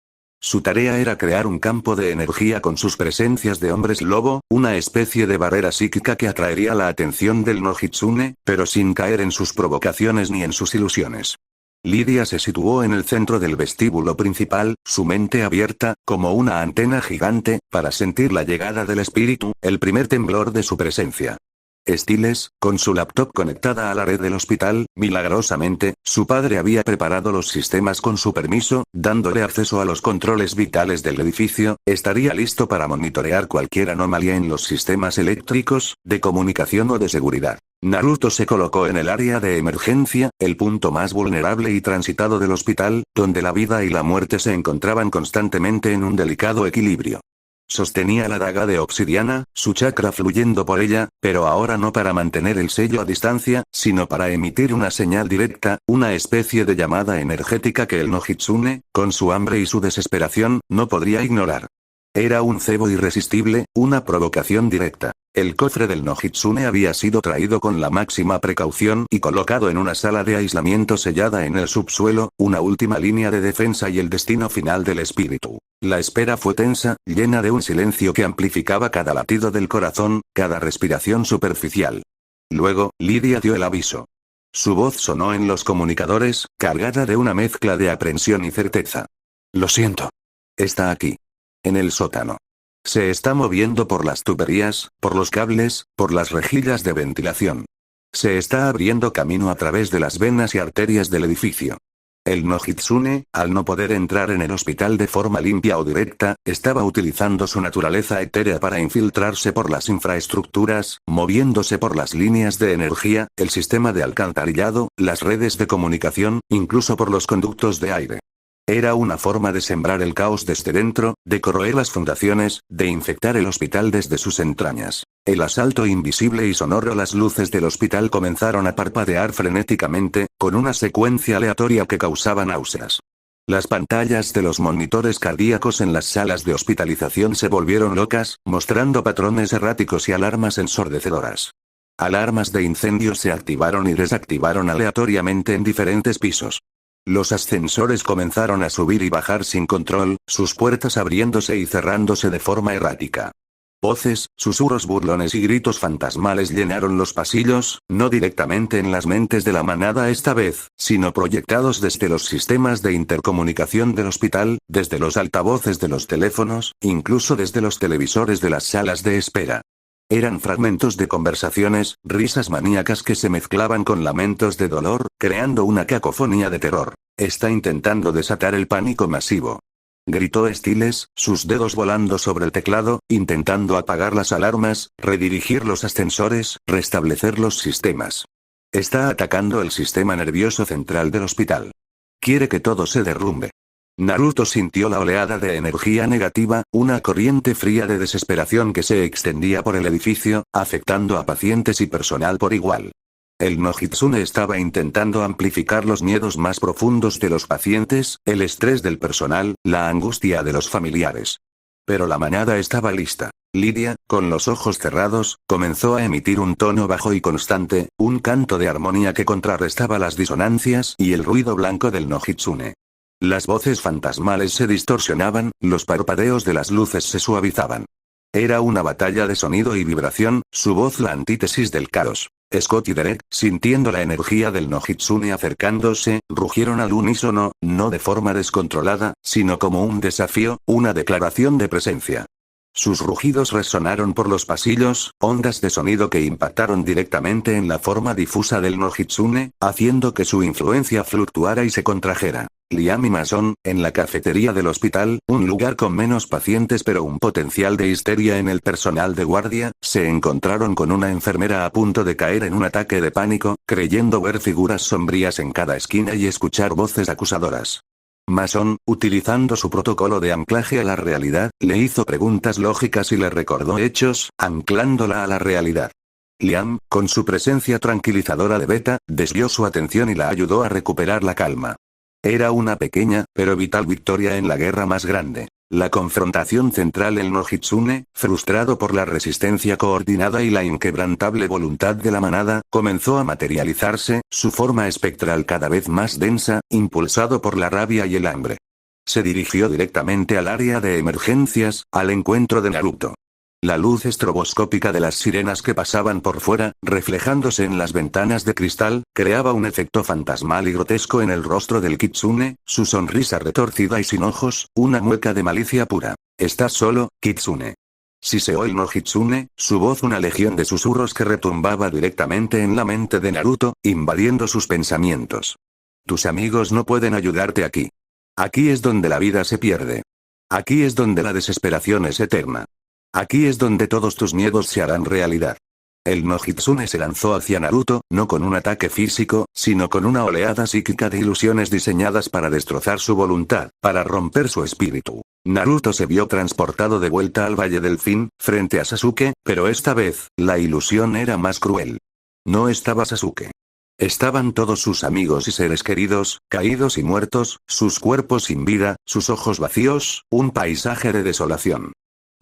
Speaker 1: Su tarea era crear un campo de energía con sus presencias de hombres lobo, una especie de barrera psíquica que atraería la atención del no Hitsune, pero sin caer en sus provocaciones ni en sus ilusiones. Lydia se situó en el centro del vestíbulo principal, su mente abierta, como una antena gigante, para sentir la llegada del espíritu, el primer temblor de su presencia. Stiles, con su laptop conectada a la red del hospital, milagrosamente, su padre había preparado los sistemas con su permiso, dándole acceso a los controles vitales del edificio, estaría listo para monitorear cualquier anomalía en los sistemas eléctricos, de comunicación o de seguridad. Naruto se colocó en el área de emergencia, el punto más vulnerable y transitado del hospital, donde la vida y la muerte se encontraban constantemente en un delicado equilibrio. Sostenía la daga de obsidiana, su chakra fluyendo por ella, pero ahora no para mantener el sello a distancia, sino para emitir una señal directa, una especie de llamada energética que el no Hitsune, con su hambre y su desesperación, no podría ignorar. Era un cebo irresistible, una provocación directa. El cofre del no Hitsune había sido traído con la máxima precaución y colocado en una sala de aislamiento sellada en el subsuelo, una última línea de defensa y el destino final del espíritu. La espera fue tensa, llena de un silencio que amplificaba cada latido del corazón, cada respiración superficial. Luego, Lydia dio el aviso. Su voz sonó en los comunicadores, cargada de una mezcla de aprensión y certeza. Lo siento. Está aquí. En el sótano. Se está moviendo por las tuberías, por los cables, por las rejillas de ventilación. Se está abriendo camino a través de las venas y arterias del edificio. El no Hitsune, al no poder entrar en el hospital de forma limpia o directa, estaba utilizando su naturaleza etérea para infiltrarse por las infraestructuras, moviéndose por las líneas de energía, el sistema de alcantarillado, las redes de comunicación, incluso por los conductos de aire. Era una forma de sembrar el caos desde dentro, de corroer las fundaciones, de infectar el hospital desde sus entrañas. El asalto invisible y sonoro. Las luces del hospital comenzaron a parpadear frenéticamente, con una secuencia aleatoria que causaba náuseas. Las pantallas de los monitores cardíacos en las salas de hospitalización se volvieron locas, mostrando patrones erráticos y alarmas ensordecedoras. Alarmas de incendios se activaron y desactivaron aleatoriamente en diferentes pisos. Los ascensores comenzaron a subir y bajar sin control, sus puertas abriéndose y cerrándose de forma errática. Voces, susurros burlones y gritos fantasmales llenaron los pasillos, no directamente en las mentes de la manada esta vez, sino proyectados desde los sistemas de intercomunicación del hospital, desde los altavoces de los teléfonos, incluso desde los televisores de las salas de espera. Eran fragmentos de conversaciones, risas maníacas que se mezclaban con lamentos de dolor, creando una cacofonía de terror. Está intentando desatar el pánico masivo. Gritó Stiles, sus dedos volando sobre el teclado, intentando apagar las alarmas, redirigir los ascensores, restablecer los sistemas. Está atacando el sistema nervioso central del hospital. Quiere que todo se derrumbe. Naruto sintió la oleada de energía negativa, una corriente fría de desesperación que se extendía por el edificio, afectando a pacientes y personal por igual. El Nojitsune estaba intentando amplificar los miedos más profundos de los pacientes, el estrés del personal, la angustia de los familiares. Pero la manada estaba lista. Lidia, con los ojos cerrados, comenzó a emitir un tono bajo y constante, un canto de armonía que contrarrestaba las disonancias y el ruido blanco del Nojitsune. Las voces fantasmales se distorsionaban, los parpadeos de las luces se suavizaban. Era una batalla de sonido y vibración, su voz la antítesis del caos. Scott y Derek, sintiendo la energía del Nojitsune acercándose, rugieron al unísono, no de forma descontrolada, sino como un desafío, una declaración de presencia. Sus rugidos resonaron por los pasillos, ondas de sonido que impactaron directamente en la forma difusa del Nojitsune, haciendo que su influencia fluctuara y se contrajera. Liam y Mason, en la cafetería del hospital, un lugar con menos pacientes pero un potencial de histeria en el personal de guardia, se encontraron con una enfermera a punto de caer en un ataque de pánico, creyendo ver figuras sombrías en cada esquina y escuchar voces acusadoras. Mason, utilizando su protocolo de anclaje a la realidad, le hizo preguntas lógicas y le recordó hechos, anclándola a la realidad. Liam, con su presencia tranquilizadora de Beta, desvió su atención y la ayudó a recuperar la calma. Era una pequeña, pero vital victoria en la guerra más grande. La confrontación central el Nojitsune, frustrado por la resistencia coordinada y la inquebrantable voluntad de la manada, comenzó a materializarse, su forma espectral cada vez más densa, impulsado por la rabia y el hambre. Se dirigió directamente al área de emergencias, al encuentro de Naruto. La luz estroboscópica de las sirenas que pasaban por fuera, reflejándose en las ventanas de cristal, creaba un efecto fantasmal y grotesco en el rostro del Kitsune, su sonrisa retorcida y sin ojos, una mueca de malicia pura. ¿Estás solo, Kitsune? Siseó el Nojitsune, su voz una legión de susurros que retumbaba directamente en la mente de Naruto, invadiendo sus pensamientos. Tus amigos no pueden ayudarte aquí. Aquí es donde la vida se pierde. Aquí es donde la desesperación es eterna. Aquí es donde todos tus miedos se harán realidad. El Nojitsune se lanzó hacia Naruto, no con un ataque físico, sino con una oleada psíquica de ilusiones diseñadas para destrozar su voluntad, para romper su espíritu. Naruto se vio transportado de vuelta al Valle del Fin, frente a Sasuke, pero esta vez, la ilusión era más cruel. No estaba Sasuke. Estaban todos sus amigos y seres queridos, caídos y muertos, sus cuerpos sin vida, sus ojos vacíos, un paisaje de desolación.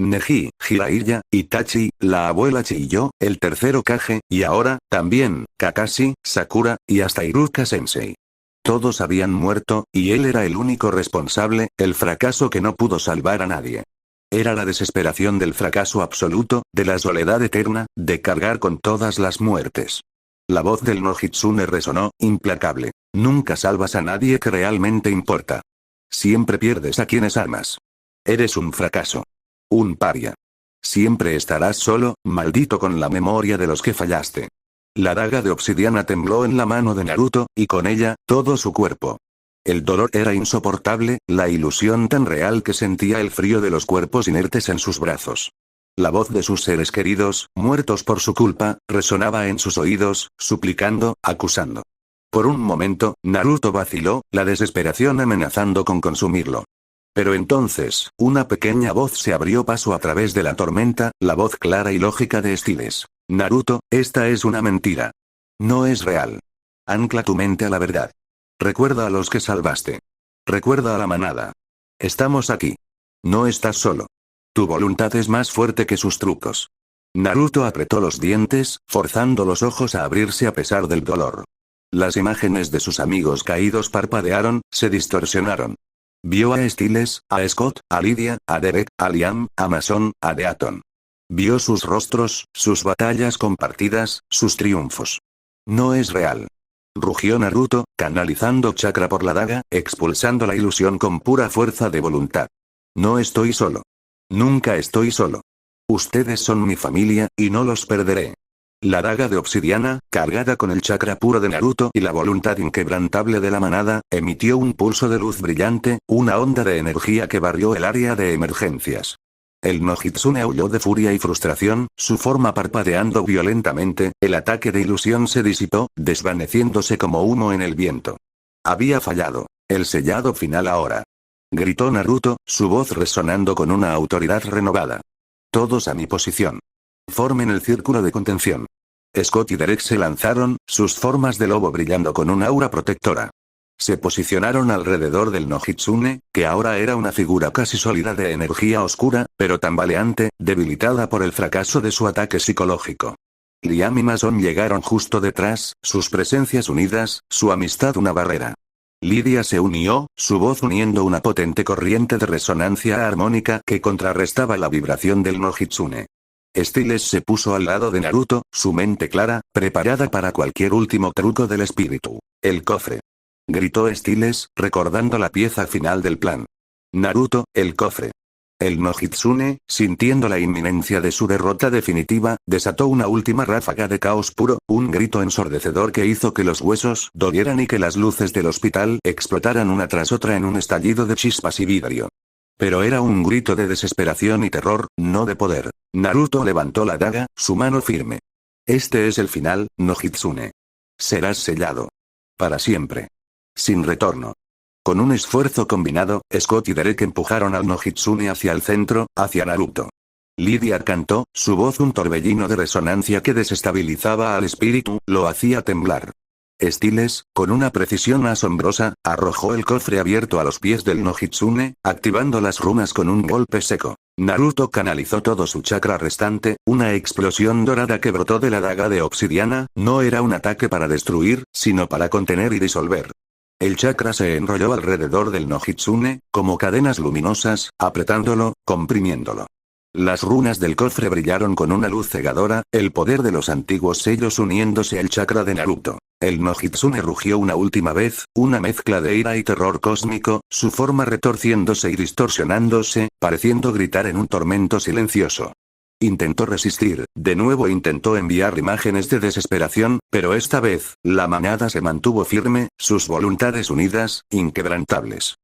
Speaker 1: Neji, Jiraiya, Itachi, la abuela Chiyo, el tercer Hokage, y ahora, también, Kakashi, Sakura, y hasta Iruka-sensei. Todos habían muerto, y él era el único responsable, el fracaso que no pudo salvar a nadie. Era la desesperación del fracaso absoluto, de la soledad eterna, de cargar con todas las muertes. La voz del Nojitsune resonó, implacable. Nunca salvas a nadie que realmente importa. Siempre pierdes a quienes amas. Eres un fracaso. Un paria. Siempre estarás solo, maldito con la memoria de los que fallaste. La daga de obsidiana tembló en la mano de Naruto, y con ella, todo su cuerpo. El dolor era insoportable, la ilusión tan real que sentía el frío de los cuerpos inertes en sus brazos. La voz de sus seres queridos, muertos por su culpa, resonaba en sus oídos, suplicando, acusando. Por un momento, Naruto vaciló, la desesperación amenazando con consumirlo. Pero entonces, una pequeña voz se abrió paso a través de la tormenta, la voz clara y lógica de Stiles. Naruto, esta es una mentira. No es real. Ancla tu mente a la verdad. Recuerda a los que salvaste. Recuerda a la manada. Estamos aquí. No estás solo. Tu voluntad es más fuerte que sus trucos. Naruto apretó los dientes, forzando los ojos a abrirse a pesar del dolor. Las imágenes de sus amigos caídos parpadearon, se distorsionaron. Vio a Stiles, a Scott, a Lidia, a Derek, a Liam, a Mason, a Deaton. Vio sus rostros, sus batallas compartidas, sus triunfos. No es real. Rugió Naruto, canalizando chakra por la daga, expulsando la ilusión con pura fuerza de voluntad. No estoy solo. Nunca estoy solo. Ustedes son mi familia, y no los perderé. La daga de obsidiana, cargada con el chakra puro de Naruto y la voluntad inquebrantable de la manada, emitió un pulso de luz brillante, una onda de energía que barrió el área de emergencias. El Nojitsune aulló de furia y frustración, su forma parpadeando violentamente, el ataque de ilusión se disipó, desvaneciéndose como humo en el viento. Había fallado. El sellado final ahora. Gritó Naruto, su voz resonando con una autoridad renovada. Todos a mi posición. Formen el círculo de contención. Scott y Derek se lanzaron, sus formas de lobo brillando con un aura protectora. Se posicionaron alrededor del Nojitsune, que ahora era una figura casi sólida de energía oscura, pero tambaleante, debilitada por el fracaso de su ataque psicológico. Liam y Mason llegaron justo detrás, sus presencias unidas, su amistad una barrera. Lidia se unió, su voz uniendo una potente corriente de resonancia armónica que contrarrestaba la vibración del Nojitsune. Styles se puso al lado de Naruto, su mente clara, preparada para cualquier último truco del espíritu. El cofre. Gritó Styles, recordando la pieza final del plan. Naruto, el cofre. El Nojitsune, sintiendo la inminencia de su derrota definitiva, desató una última ráfaga de caos puro, un grito ensordecedor que hizo que los huesos dolieran y que las luces del hospital explotaran una tras otra en un estallido de chispas y vidrio. Pero era un grito de desesperación y terror, no de poder. Naruto levantó la daga, su mano firme. Este es el final, Nojitsune. Serás sellado. Para siempre. Sin retorno. Con un esfuerzo combinado, Scott y Derek empujaron al Nojitsune hacia el centro, hacia Naruto. Lidia cantó, su voz un torbellino de resonancia que desestabilizaba al espíritu, lo hacía temblar. Styles, con una precisión asombrosa, arrojó el cofre abierto a los pies del Nojitsune, activando las runas con un golpe seco. Naruto canalizó todo su chakra restante, una explosión dorada que brotó de la daga de obsidiana, no era un ataque para destruir, sino para contener y disolver. El chakra se enrolló alrededor del Nojitsune, como cadenas luminosas, apretándolo, comprimiéndolo. Las runas del cofre brillaron con una luz cegadora, el poder de los antiguos sellos uniéndose al chakra de Naruto. El Nojitsune rugió una última vez, una mezcla de ira y terror cósmico, su forma retorciéndose y distorsionándose, pareciendo gritar en un tormento silencioso. Intentó resistir, de nuevo intentó enviar imágenes de desesperación, pero esta vez, la manada se mantuvo firme, sus voluntades unidas, inquebrantables.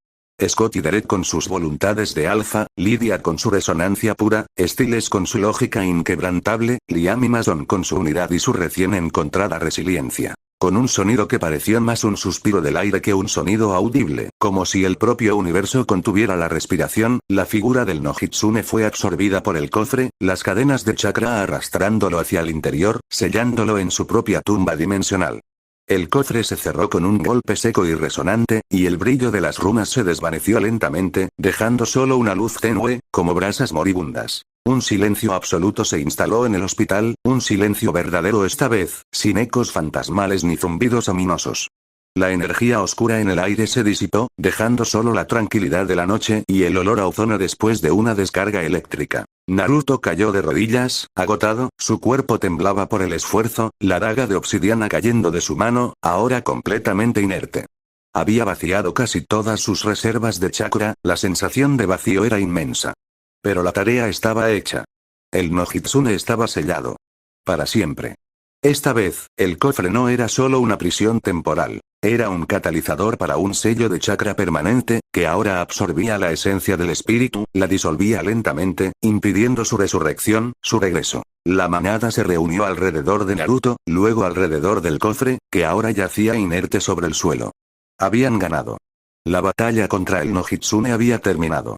Speaker 1: Scott y Derek con sus voluntades de alfa, Lidia con su resonancia pura, Styles con su lógica inquebrantable, Liam y Mason con su unidad y su recién encontrada resiliencia. Con un sonido que pareció más un suspiro del aire que un sonido audible, como si el propio universo contuviera la respiración, la figura del Nojitsune fue absorbida por el cofre, las cadenas de chakra arrastrándolo hacia el interior, sellándolo en su propia tumba dimensional. El cofre se cerró con un golpe seco y resonante, y el brillo de las runas se desvaneció lentamente, dejando solo una luz tenue, como brasas moribundas. Un silencio absoluto se instaló en el hospital, un silencio verdadero esta vez, sin ecos fantasmales ni zumbidos ominosos. La energía oscura en el aire se disipó, dejando solo la tranquilidad de la noche y el olor a ozono después de una descarga eléctrica. Naruto cayó de rodillas, agotado, su cuerpo temblaba por el esfuerzo, la daga de obsidiana cayendo de su mano, ahora completamente inerte. Había vaciado casi todas sus reservas de chakra, la sensación de vacío era inmensa. Pero la tarea estaba hecha. El Nojitsune estaba sellado. Para siempre. Esta vez, el cofre no era solo una prisión temporal. Era un catalizador para un sello de chakra permanente, que ahora absorbía la esencia del espíritu, la disolvía lentamente, impidiendo su resurrección, su regreso. La manada se reunió alrededor de Naruto, luego alrededor del cofre, que ahora yacía inerte sobre el suelo. Habían ganado. La batalla contra el Nojitsune había terminado.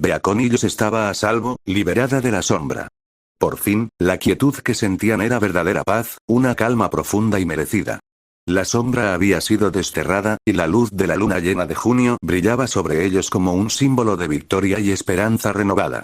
Speaker 1: Beaconillos estaba a salvo, liberada de la sombra. Por fin, la quietud que sentían era verdadera paz, una calma profunda y merecida. La sombra había sido desterrada, y la luz de la luna llena de junio brillaba sobre ellos como un símbolo de victoria y esperanza renovada.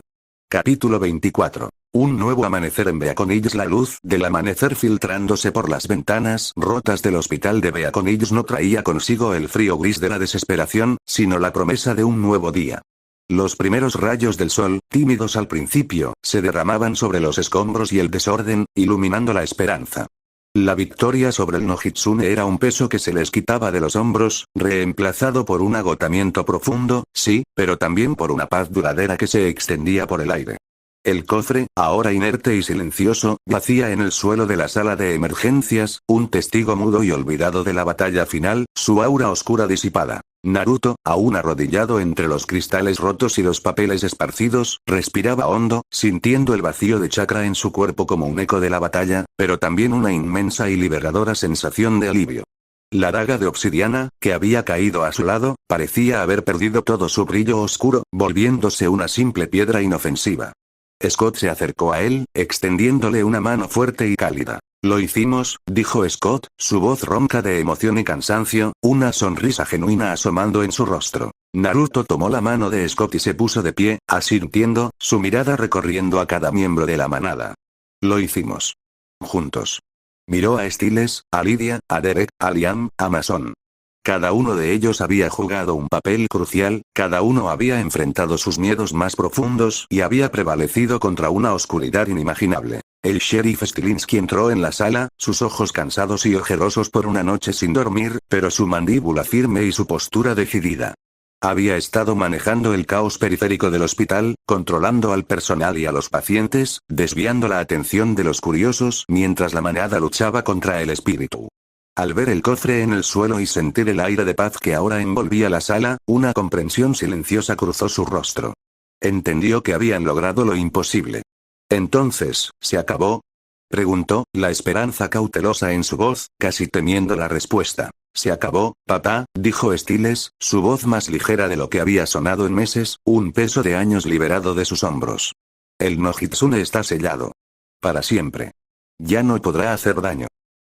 Speaker 1: Capítulo 24. Un nuevo amanecer en Beaconillos. La luz del amanecer filtrándose por las ventanas rotas del hospital de Beaconillos no traía consigo el frío gris de la desesperación, sino la promesa de un nuevo día. Los primeros rayos del sol, tímidos al principio, se derramaban sobre los escombros y el desorden, iluminando la esperanza. La victoria sobre el Nojitsune era un peso que se les quitaba de los hombros, reemplazado por un agotamiento profundo, sí, pero también por una paz duradera que se extendía por el aire. El cofre, ahora inerte y silencioso, yacía en el suelo de la sala de emergencias, un testigo mudo y olvidado de la batalla final, su aura oscura disipada. Naruto, aún arrodillado entre los cristales rotos y los papeles esparcidos, respiraba hondo, sintiendo el vacío de chakra en su cuerpo como un eco de la batalla, pero también una inmensa y liberadora sensación de alivio. La daga de obsidiana, que había caído a su lado, parecía haber perdido todo su brillo oscuro, volviéndose una simple piedra inofensiva. Scott se acercó a él, extendiéndole una mano fuerte y cálida. «Lo hicimos», dijo Scott, su voz ronca de emoción y cansancio, una sonrisa genuina asomando en su rostro. Naruto tomó la mano de Scott y se puso de pie, asintiendo, su mirada recorriendo a cada miembro de la manada. «Lo hicimos. Juntos». Miró a Styles, a Lidia, a Derek, a Liam, a Mason. Cada uno de ellos había jugado un papel crucial, cada uno había enfrentado sus miedos más profundos y había prevalecido contra una oscuridad inimaginable. El sheriff Stilinski entró en la sala, sus ojos cansados y ojerosos por una noche sin dormir, pero su mandíbula firme y su postura decidida. Había estado manejando el caos periférico del hospital, controlando al personal y a los pacientes, desviando la atención de los curiosos mientras la manada luchaba contra el espíritu. Al ver el cofre en el suelo y sentir el aire de paz que ahora envolvía la sala, una comprensión silenciosa cruzó su rostro. Entendió que habían logrado lo imposible. «¿Entonces, se acabó?», preguntó, la esperanza cautelosa en su voz, casi temiendo la respuesta. «Se acabó, papá», dijo Styles, su voz más ligera de lo que había sonado en meses, un peso de años liberado de sus hombros. «El Nojitsune está sellado. Para siempre. Ya no podrá hacer daño».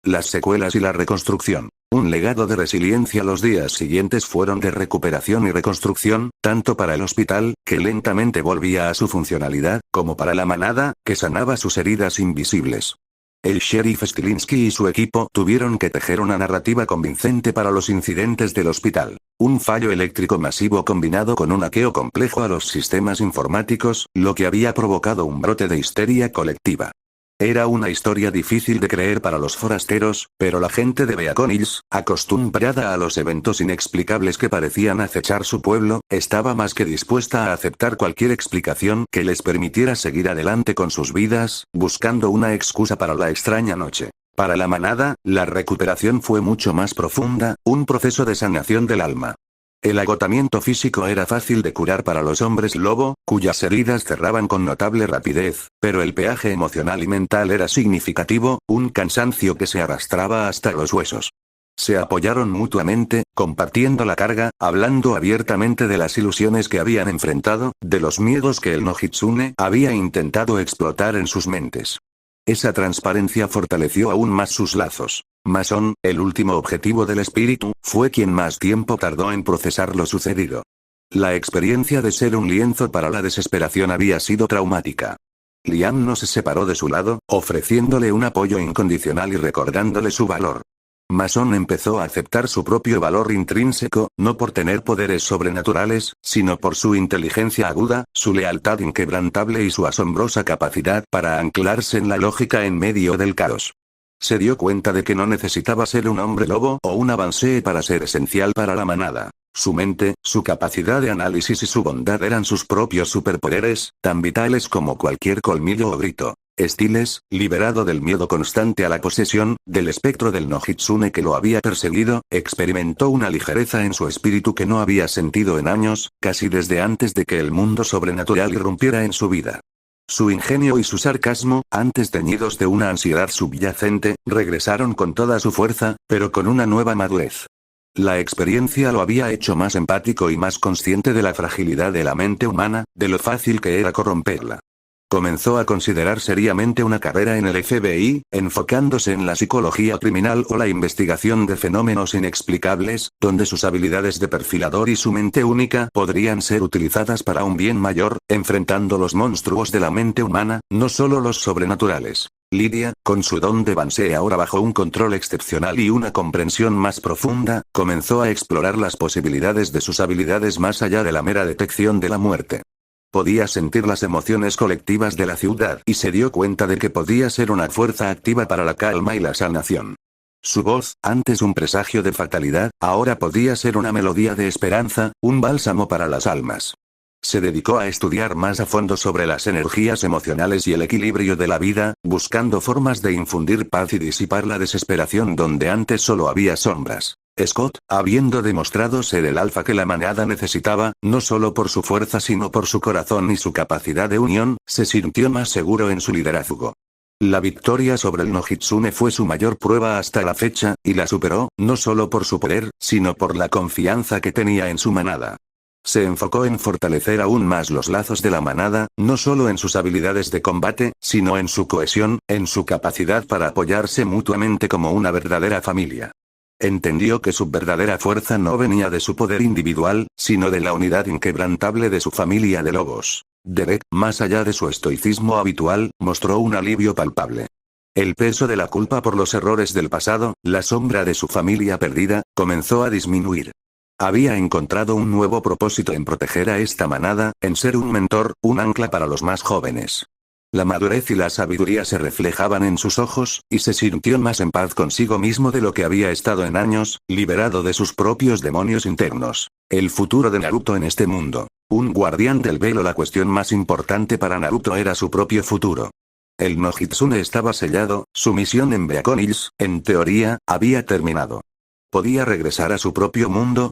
Speaker 1: Las secuelas y la reconstrucción. Un legado de resiliencia. Los días siguientes fueron de recuperación y reconstrucción, tanto para el hospital, que lentamente volvía a su funcionalidad, como para la manada, que sanaba sus heridas invisibles. El sheriff Stilinski y su equipo tuvieron que tejer una narrativa convincente para los incidentes del hospital. Un fallo eléctrico masivo combinado con un hackeo complejo a los sistemas informáticos, lo que había provocado un brote de histeria colectiva. Era una historia difícil de creer para los forasteros, pero la gente de Beacon Hills, acostumbrada a los eventos inexplicables que parecían acechar su pueblo, estaba más que dispuesta a aceptar cualquier explicación que les permitiera seguir adelante con sus vidas, buscando una excusa para la extraña noche. Para la manada, la recuperación fue mucho más profunda, un proceso de sanación del alma. El agotamiento físico era fácil de curar para los hombres lobo, cuyas heridas cerraban con notable rapidez, pero el peaje emocional y mental era significativo, un cansancio que se arrastraba hasta los huesos. Se apoyaron mutuamente, compartiendo la carga, hablando abiertamente de las ilusiones que habían enfrentado, de los miedos que el Nojitsune había intentado explotar en sus mentes. Esa transparencia fortaleció aún más sus lazos. Mason, el último objetivo del espíritu, fue quien más tiempo tardó en procesar lo sucedido. La experiencia de ser un lienzo para la desesperación había sido traumática. Liam no se separó de su lado, ofreciéndole un apoyo incondicional y recordándole su valor. Mason empezó a aceptar su propio valor intrínseco, no por tener poderes sobrenaturales, sino por su inteligencia aguda, su lealtad inquebrantable y su asombrosa capacidad para anclarse en la lógica en medio del caos. Se dio cuenta de que no necesitaba ser un hombre lobo o un avancée para ser esencial para la manada. Su mente, su capacidad de análisis y su bondad eran sus propios superpoderes, tan vitales como cualquier colmillo o grito. Styles, liberado del miedo constante a la posesión, del espectro del Nojitsune que lo había perseguido, experimentó una ligereza en su espíritu que no había sentido en años, casi desde antes de que el mundo sobrenatural irrumpiera en su vida. Su ingenio y su sarcasmo, antes teñidos de una ansiedad subyacente, regresaron con toda su fuerza, pero con una nueva madurez. La experiencia lo había hecho más empático y más consciente de la fragilidad de la mente humana, de lo fácil que era corromperla. Comenzó a considerar seriamente una carrera en el FBI, enfocándose en la psicología criminal o la investigación de fenómenos inexplicables, donde sus habilidades de perfilador y su mente única podrían ser utilizadas para un bien mayor, enfrentando los monstruos de la mente humana, no solo los sobrenaturales. Lidia, con su don de Bansee ahora bajo un control excepcional y una comprensión más profunda, comenzó a explorar las posibilidades de sus habilidades más allá de la mera detección de la muerte. Podía sentir las emociones colectivas de la ciudad y se dio cuenta de que podía ser una fuerza activa para la calma y la sanación. Su voz, antes un presagio de fatalidad, ahora podía ser una melodía de esperanza, un bálsamo para las almas. Se dedicó a estudiar más a fondo sobre las energías emocionales y el equilibrio de la vida, buscando formas de infundir paz y disipar la desesperación donde antes solo había sombras. Scott, habiendo demostrado ser el alfa que la manada necesitaba, no solo por su fuerza sino por su corazón y su capacidad de unión, se sintió más seguro en su liderazgo. La victoria sobre el Nojitsune fue su mayor prueba hasta la fecha, y la superó, no solo por su poder, sino por la confianza que tenía en su manada. Se enfocó en fortalecer aún más los lazos de la manada, no solo en sus habilidades de combate, sino en su cohesión, en su capacidad para apoyarse mutuamente como una verdadera familia. Entendió que su verdadera fuerza no venía de su poder individual, sino de la unidad inquebrantable de su familia de lobos. Derek, más allá de su estoicismo habitual, mostró un alivio palpable. El peso de la culpa por los errores del pasado, la sombra de su familia perdida, comenzó a disminuir. Había encontrado un nuevo propósito en proteger a esta manada, en ser un mentor, un ancla para los más jóvenes. La madurez y la sabiduría se reflejaban en sus ojos, y se sintió más en paz consigo mismo de lo que había estado en años, liberado de sus propios demonios internos. El futuro de Naruto en este mundo. Un guardián del velo. La cuestión más importante para Naruto era su propio futuro. El Nojitsune estaba sellado, su misión en Beacon Hills, en teoría, había terminado. ¿Podía regresar a su propio mundo?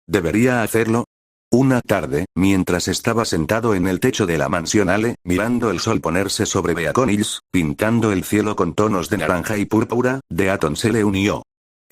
Speaker 1: ¿Debería hacerlo? Una tarde, mientras estaba sentado en el techo de la mansión Ale, mirando el sol ponerse sobre Beacon Hills, pintando el cielo con tonos de naranja y púrpura, Deaton se le unió.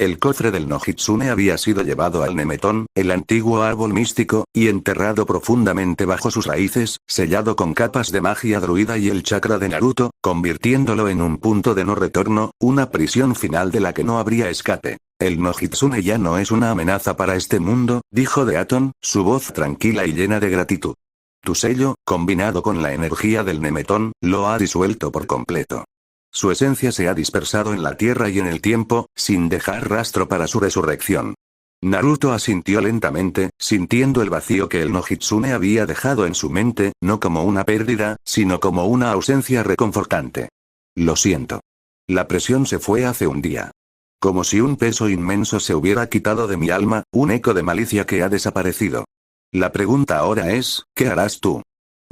Speaker 1: El cofre del Nojitsune había sido llevado al Nemeton, el antiguo árbol místico, y enterrado profundamente bajo sus raíces, sellado con capas de magia druida y el chakra de Naruto, convirtiéndolo en un punto de no retorno, una prisión final de la que no habría escape. El Nojitsune ya no es una amenaza para este mundo, dijo Deaton, su voz tranquila y llena de gratitud. Tu sello, combinado con la energía del Nemeton, lo ha disuelto por completo. Su esencia se ha dispersado en la tierra y en el tiempo, sin dejar rastro para su resurrección. Naruto asintió lentamente, sintiendo el vacío que el Nojitsune había dejado en su mente, no como una pérdida, sino como una ausencia reconfortante. Lo siento. La presión se fue hace un día. Como si un peso inmenso se hubiera quitado de mi alma, un eco de malicia que ha desaparecido. La pregunta ahora es, ¿qué harás tú?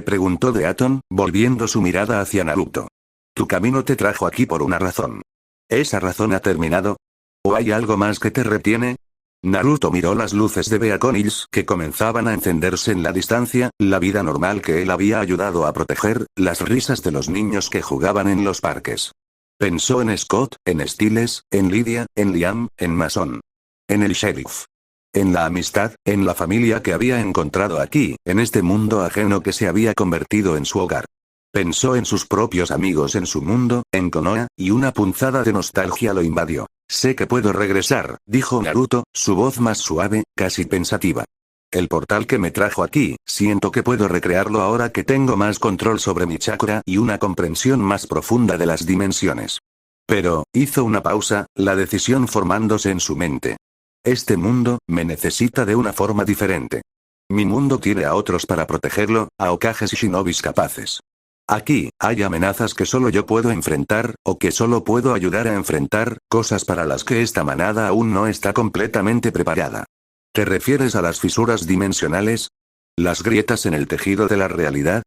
Speaker 1: Preguntó Deaton, volviendo su mirada hacia Naruto. Tu camino te trajo aquí por una razón. ¿Esa razón ha terminado? ¿O hay algo más que te retiene? Naruto miró las luces de Beacon Hills que comenzaban a encenderse en la distancia, la vida normal que él había ayudado a proteger, las risas de los niños que jugaban en los parques. Pensó en Scott, en Stiles, en Lidia, en Liam, en Mason. En el sheriff. En la amistad, en la familia que había encontrado aquí, en este mundo ajeno que se había convertido en su hogar. Pensó en sus propios amigos en su mundo, en Konoha, y una punzada de nostalgia lo invadió. Sé que puedo regresar, dijo Naruto, su voz más suave, casi pensativa. El portal que me trajo aquí, siento que puedo recrearlo ahora que tengo más control sobre mi chakra y una comprensión más profunda de las dimensiones. Pero, hizo una pausa, la decisión formándose en su mente. Este mundo, me necesita de una forma diferente. Mi mundo tiene a otros para protegerlo, a Hokages y shinobis capaces. Aquí, hay amenazas que solo yo puedo enfrentar, o que solo puedo ayudar a enfrentar, cosas para las que esta manada aún no está completamente preparada. ¿Te refieres a las fisuras dimensionales? ¿Las grietas en el tejido de la realidad?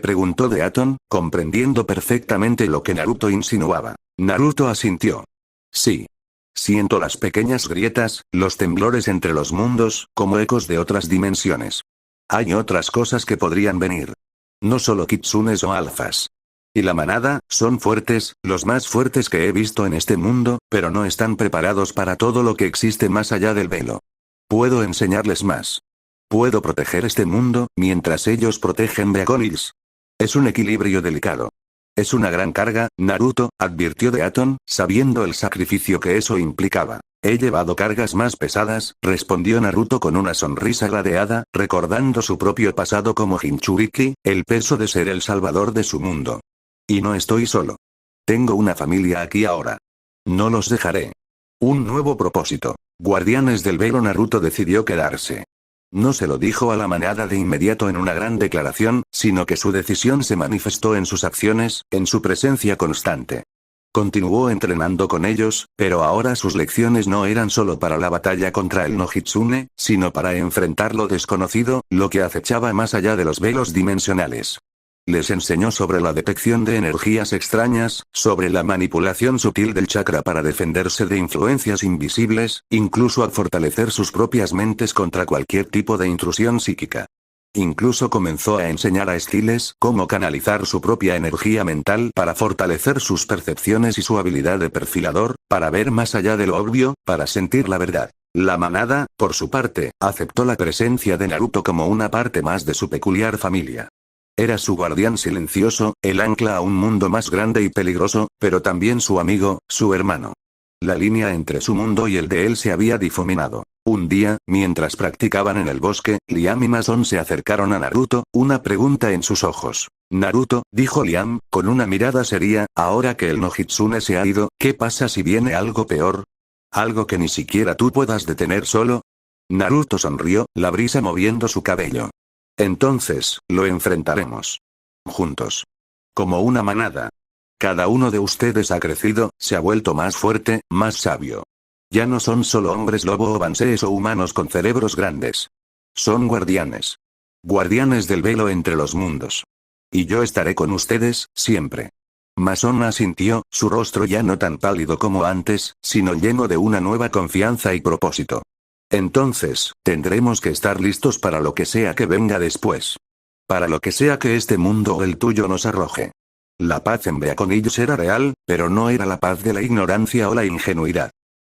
Speaker 1: Preguntó Deaton, comprendiendo perfectamente lo que Naruto insinuaba. Naruto asintió. Sí. Siento las pequeñas grietas, los temblores entre los mundos, como ecos de otras dimensiones. Hay otras cosas que podrían venir. No solo kitsunes o alfas. Y la manada, son fuertes, los más fuertes que he visto en este mundo, pero no están preparados para todo lo que existe más allá del velo. Puedo enseñarles más. Puedo proteger este mundo, mientras ellos protegen Beacon Hills. Es un equilibrio delicado. Es una gran carga, Naruto, advirtió Deaton, sabiendo el sacrificio que eso implicaba. He llevado cargas más pesadas, respondió Naruto con una sonrisa gradeada, recordando su propio pasado como Jinchuriki, el peso de ser el salvador de su mundo. Y no estoy solo. Tengo una familia aquí ahora. No los dejaré. Un nuevo propósito. Guardianes del Velo. Naruto decidió quedarse. No se lo dijo a la manada de inmediato en una gran declaración, sino que su decisión se manifestó en sus acciones, en su presencia constante. Continuó entrenando con ellos, pero ahora sus lecciones no eran solo para la batalla contra el Nojitsune, sino para enfrentar lo desconocido, lo que acechaba más allá de los velos dimensionales. Les enseñó sobre la detección de energías extrañas, sobre la manipulación sutil del chakra para defenderse de influencias invisibles, incluso a fortalecer sus propias mentes contra cualquier tipo de intrusión psíquica. Incluso comenzó a enseñar a Styles cómo canalizar su propia energía mental para fortalecer sus percepciones y su habilidad de perfilador, para ver más allá de lo obvio, para sentir la verdad. La manada, por su parte, aceptó la presencia de Naruto como una parte más de su peculiar familia. Era su guardián silencioso, el ancla a un mundo más grande y peligroso, pero también su amigo, su hermano. La línea entre su mundo y el de él se había difuminado. Un día, mientras practicaban en el bosque, Liam y Mason se acercaron a Naruto, una pregunta en sus ojos. Naruto, dijo Liam, con una mirada seria, ahora que el Nojitsune se ha ido, ¿qué pasa si viene algo peor? ¿Algo que ni siquiera tú puedas detener solo? Naruto sonrió, la brisa moviendo su cabello. Entonces, lo enfrentaremos. Juntos. Como una manada. Cada uno de ustedes ha crecido, se ha vuelto más fuerte, más sabio. Ya no son solo hombres lobo o bansees o humanos con cerebros grandes. Son guardianes. Guardianes del velo entre los mundos. Y yo estaré con ustedes, siempre. Mason asintió, su rostro ya no tan pálido como antes, sino lleno de una nueva confianza y propósito. Entonces, tendremos que estar listos para lo que sea que venga después. Para lo que sea que este mundo o el tuyo nos arroje. La paz en Beaconillos era real, pero no era la paz de la ignorancia o la ingenuidad.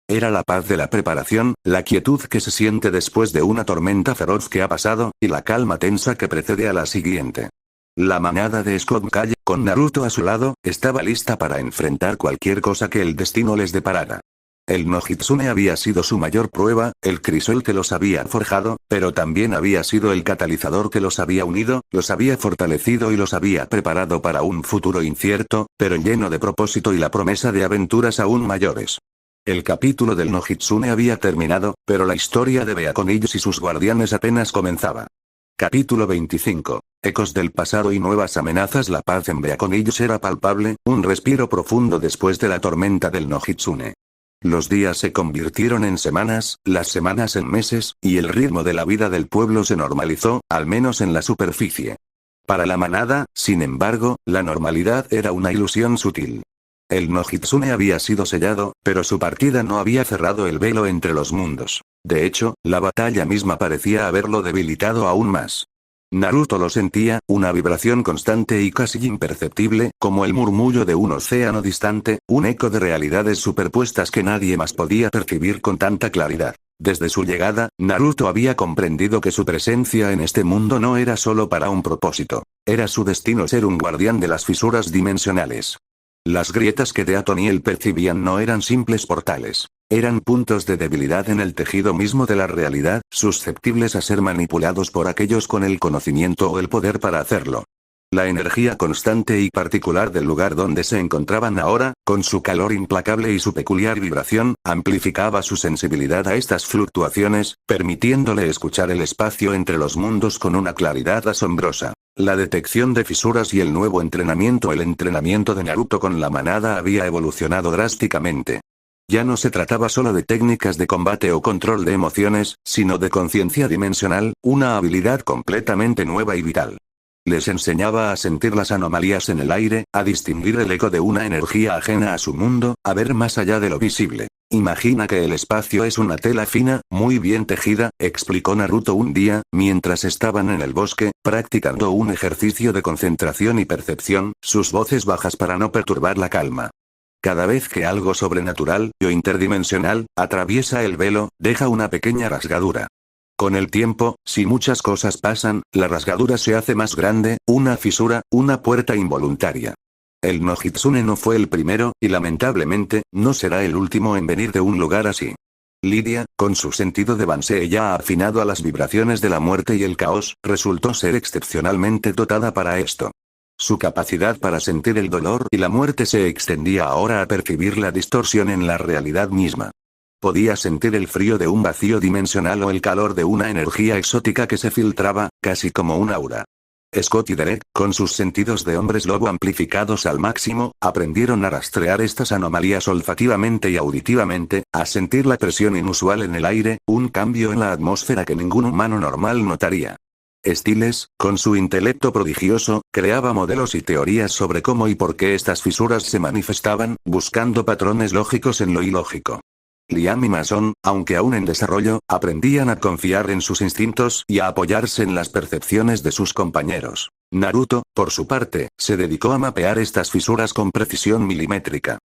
Speaker 1: Era la paz de la preparación, la quietud que se siente después de una tormenta feroz que ha pasado, y la calma tensa que precede a la siguiente. La manada de Scott Calle, con Naruto a su lado, estaba lista para enfrentar cualquier cosa que el destino les deparara. El Nojitsune había sido su mayor prueba, el crisol que los había forjado, pero también había sido el catalizador que los había unido, los había fortalecido y los había preparado para un futuro incierto, pero lleno de propósito y la promesa de aventuras aún mayores. El capítulo del Nojitsune había terminado, pero la historia de Beaconillos y sus guardianes apenas comenzaba. Capítulo 25. Ecos del pasado y nuevas amenazas. La paz en Beaconillos era palpable, un respiro profundo después de la tormenta del Nojitsune. Los días se convirtieron en semanas, las semanas en meses, y el ritmo de la vida del pueblo se normalizó, al menos en la superficie. Para la manada, sin embargo, la normalidad era una ilusión sutil. El Nojitsune había sido sellado, pero su partida no había cerrado el velo entre los mundos. De hecho, la batalla misma parecía haberlo debilitado aún más. Naruto lo sentía, una vibración constante y casi imperceptible, como el murmullo de un océano distante, un eco de realidades superpuestas que nadie más podía percibir con tanta claridad. Desde su llegada, Naruto había comprendido que su presencia en este mundo no era solo para un propósito. Era su destino ser un guardián de las fisuras dimensionales. Las grietas que Deaton y él percibían no eran simples portales. Eran puntos de debilidad en el tejido mismo de la realidad, susceptibles a ser manipulados por aquellos con el conocimiento o el poder para hacerlo. La energía constante y particular del lugar donde se encontraban ahora, con su calor implacable y su peculiar vibración, amplificaba su sensibilidad a estas fluctuaciones, permitiéndole escuchar el espacio entre los mundos con una claridad asombrosa. La detección de fisuras y el nuevo entrenamiento. El entrenamiento de Naruto con la manada había evolucionado drásticamente. Ya no se trataba solo de técnicas de combate o control de emociones, sino de conciencia dimensional, una habilidad completamente nueva y vital. Les enseñaba a sentir las anomalías en el aire, a distinguir el eco de una energía ajena a su mundo, a ver más allá de lo visible. Imagina que el espacio es una tela fina, muy bien tejida, explicó Naruto un día, mientras estaban en el bosque, practicando un ejercicio de concentración y percepción, sus voces bajas para no perturbar la calma. Cada vez que algo sobrenatural, o interdimensional, atraviesa el velo, deja una pequeña rasgadura. Con el tiempo, si muchas cosas pasan, la rasgadura se hace más grande, una fisura, una puerta involuntaria. El Nojitsune no fue el primero, y lamentablemente, no será el último en venir de un lugar así. Lidia, con su sentido de Bansei ya afinado a las vibraciones de la muerte y el caos, resultó ser excepcionalmente dotada para esto. Su capacidad para sentir el dolor y la muerte se extendía ahora a percibir la distorsión en la realidad misma. Podía sentir el frío de un vacío dimensional o el calor de una energía exótica que se filtraba, casi como un aura. Scott y Derek, con sus sentidos de hombres lobo amplificados al máximo, aprendieron a rastrear estas anomalías olfativamente y auditivamente, a sentir la presión inusual en el aire, un cambio en la atmósfera que ningún humano normal notaría. Stiles, con su intelecto prodigioso, creaba modelos y teorías sobre cómo y por qué estas fisuras se manifestaban, buscando patrones lógicos en lo ilógico. Liam y Mason, aunque aún en desarrollo, aprendían a confiar en sus instintos y a apoyarse en las percepciones de sus compañeros. Naruto, por su parte, se dedicó a mapear estas fisuras con precisión milimétrica.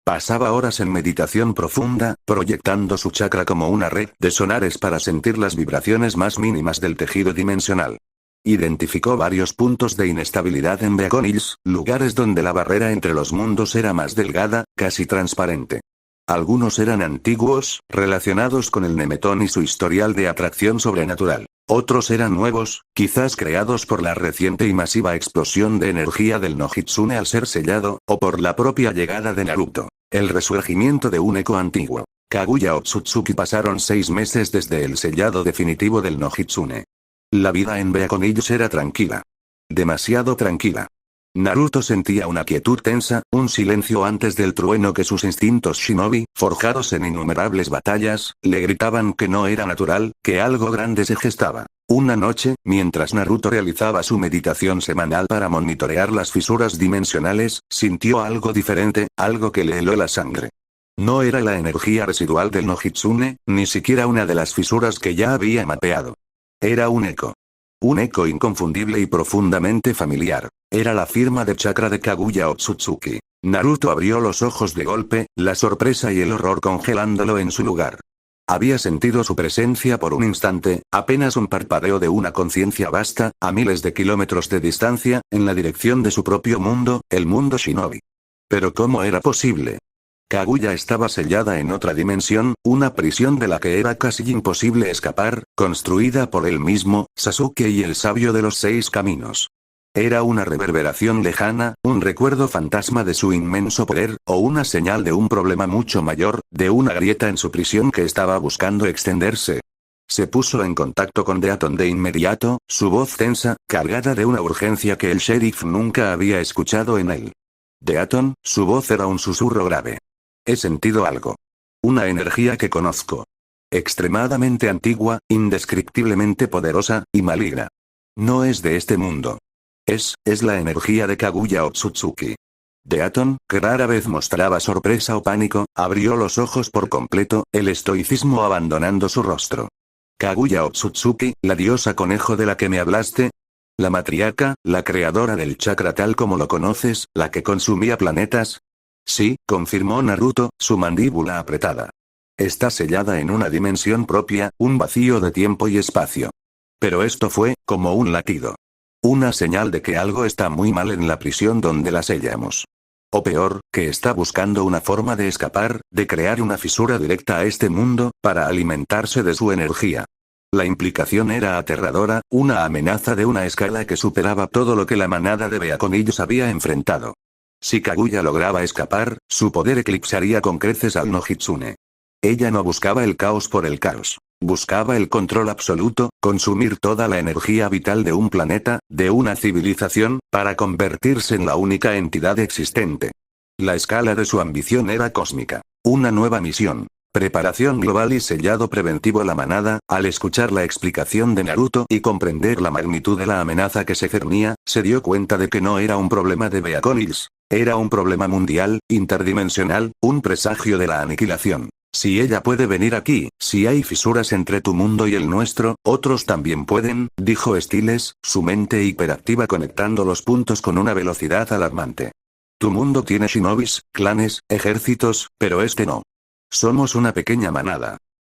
Speaker 1: Pasaba horas en meditación profunda, proyectando su chakra como una red de sonares para sentir las vibraciones más mínimas del tejido dimensional. Identificó varios puntos de inestabilidad en Beacon Hills, lugares donde la barrera entre los mundos era más delgada, casi transparente. Algunos eran antiguos, relacionados con el Nemetón y su historial de atracción sobrenatural. Otros eran nuevos, quizás creados por la reciente y masiva explosión de energía del Nojitsune al ser sellado, o por la propia llegada de Naruto. El resurgimiento de un eco antiguo. Kaguya Otsutsuki pasaron 6 meses desde el sellado definitivo del Nojitsune. La vida en Beacon Hills era tranquila. Demasiado tranquila. Naruto sentía una quietud tensa, un silencio antes del trueno que sus instintos shinobi, forjados en innumerables batallas, le gritaban que no era natural, que algo grande se gestaba. Una noche, mientras Naruto realizaba su meditación semanal para monitorear las fisuras dimensionales, sintió algo diferente, algo que le heló la sangre. No era la energía residual del Nojitsune, ni siquiera una de las fisuras que ya había mapeado. Era un eco. Un eco inconfundible y profundamente familiar. Era la firma de chakra de Kaguya Otsutsuki. Naruto abrió los ojos de golpe, la sorpresa y el horror congelándolo en su lugar. Había sentido su presencia por un instante, apenas un parpadeo de una conciencia vasta, a miles de kilómetros de distancia, en la dirección de su propio mundo, el mundo shinobi. Pero ¿cómo era posible? Kaguya estaba sellada en otra dimensión, una prisión de la que era casi imposible escapar, construida por él mismo, Sasuke y el sabio de los 6 caminos. Era una reverberación lejana, un recuerdo fantasma de su inmenso poder, o una señal de un problema mucho mayor, de una grieta en su prisión que estaba buscando extenderse. Se puso en contacto con Deaton de inmediato, su voz tensa, cargada de una urgencia que el sheriff nunca había escuchado en él. Deaton, su voz era un susurro grave. He sentido algo. Una energía que conozco. Extremadamente antigua, indescriptiblemente poderosa, y maligna. No es de este mundo. Es la energía de Kaguya Otsutsuki. Deaton, que rara vez mostraba sorpresa o pánico, abrió los ojos por completo, el estoicismo abandonando su rostro. Kaguya Otsutsuki, la diosa conejo de la que me hablaste. La matriarca, la creadora del chakra tal como lo conoces, la que consumía planetas. Sí, confirmó Naruto, su mandíbula apretada. Está sellada en una dimensión propia, un vacío de tiempo y espacio. Pero esto fue, como un latido. Una señal de que algo está muy mal en la prisión donde la sellamos. O peor, que está buscando una forma de escapar, de crear una fisura directa a este mundo, para alimentarse de su energía. La implicación era aterradora, una amenaza de una escala que superaba todo lo que la manada de Beaconillos había enfrentado. Si Kaguya lograba escapar, su poder eclipsaría con creces al Nojitsune. Ella no buscaba el caos por el caos. Buscaba el control absoluto, consumir toda la energía vital de un planeta, de una civilización, para convertirse en la única entidad existente. La escala de su ambición era cósmica. Una nueva misión. Preparación global y sellado preventivo. La manada, al escuchar la explicación de Naruto y comprender la magnitud de la amenaza que se cernía, se dio cuenta de que no era un problema de Beacon Hills. Era un problema mundial, interdimensional, un presagio de la aniquilación. Si ella puede venir aquí, si hay fisuras entre tu mundo y el nuestro, otros también pueden, dijo Stiles, su mente hiperactiva conectando los puntos con una velocidad alarmante. Tu mundo tiene shinobis, clanes, ejércitos, pero este no. Somos una pequeña manada.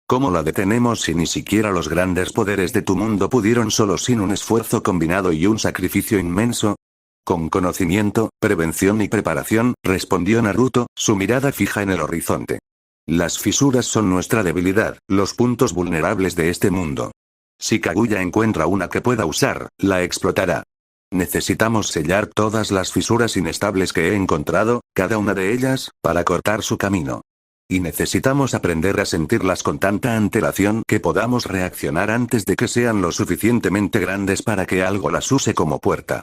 Speaker 1: ¿Cómo la detenemos si ni siquiera los grandes poderes de tu mundo pudieron solo sin un esfuerzo combinado y un sacrificio inmenso? Con conocimiento, prevención y preparación, respondió Naruto, su mirada fija en el horizonte. Las fisuras son nuestra debilidad, los puntos vulnerables de este mundo. Si Kaguya encuentra una que pueda usar, la explotará. Necesitamos sellar todas las fisuras inestables que he encontrado, cada una de ellas, para cortar su camino. Y necesitamos aprender a sentirlas con tanta antelación que podamos reaccionar antes de que sean lo suficientemente grandes para que algo las use como puerta.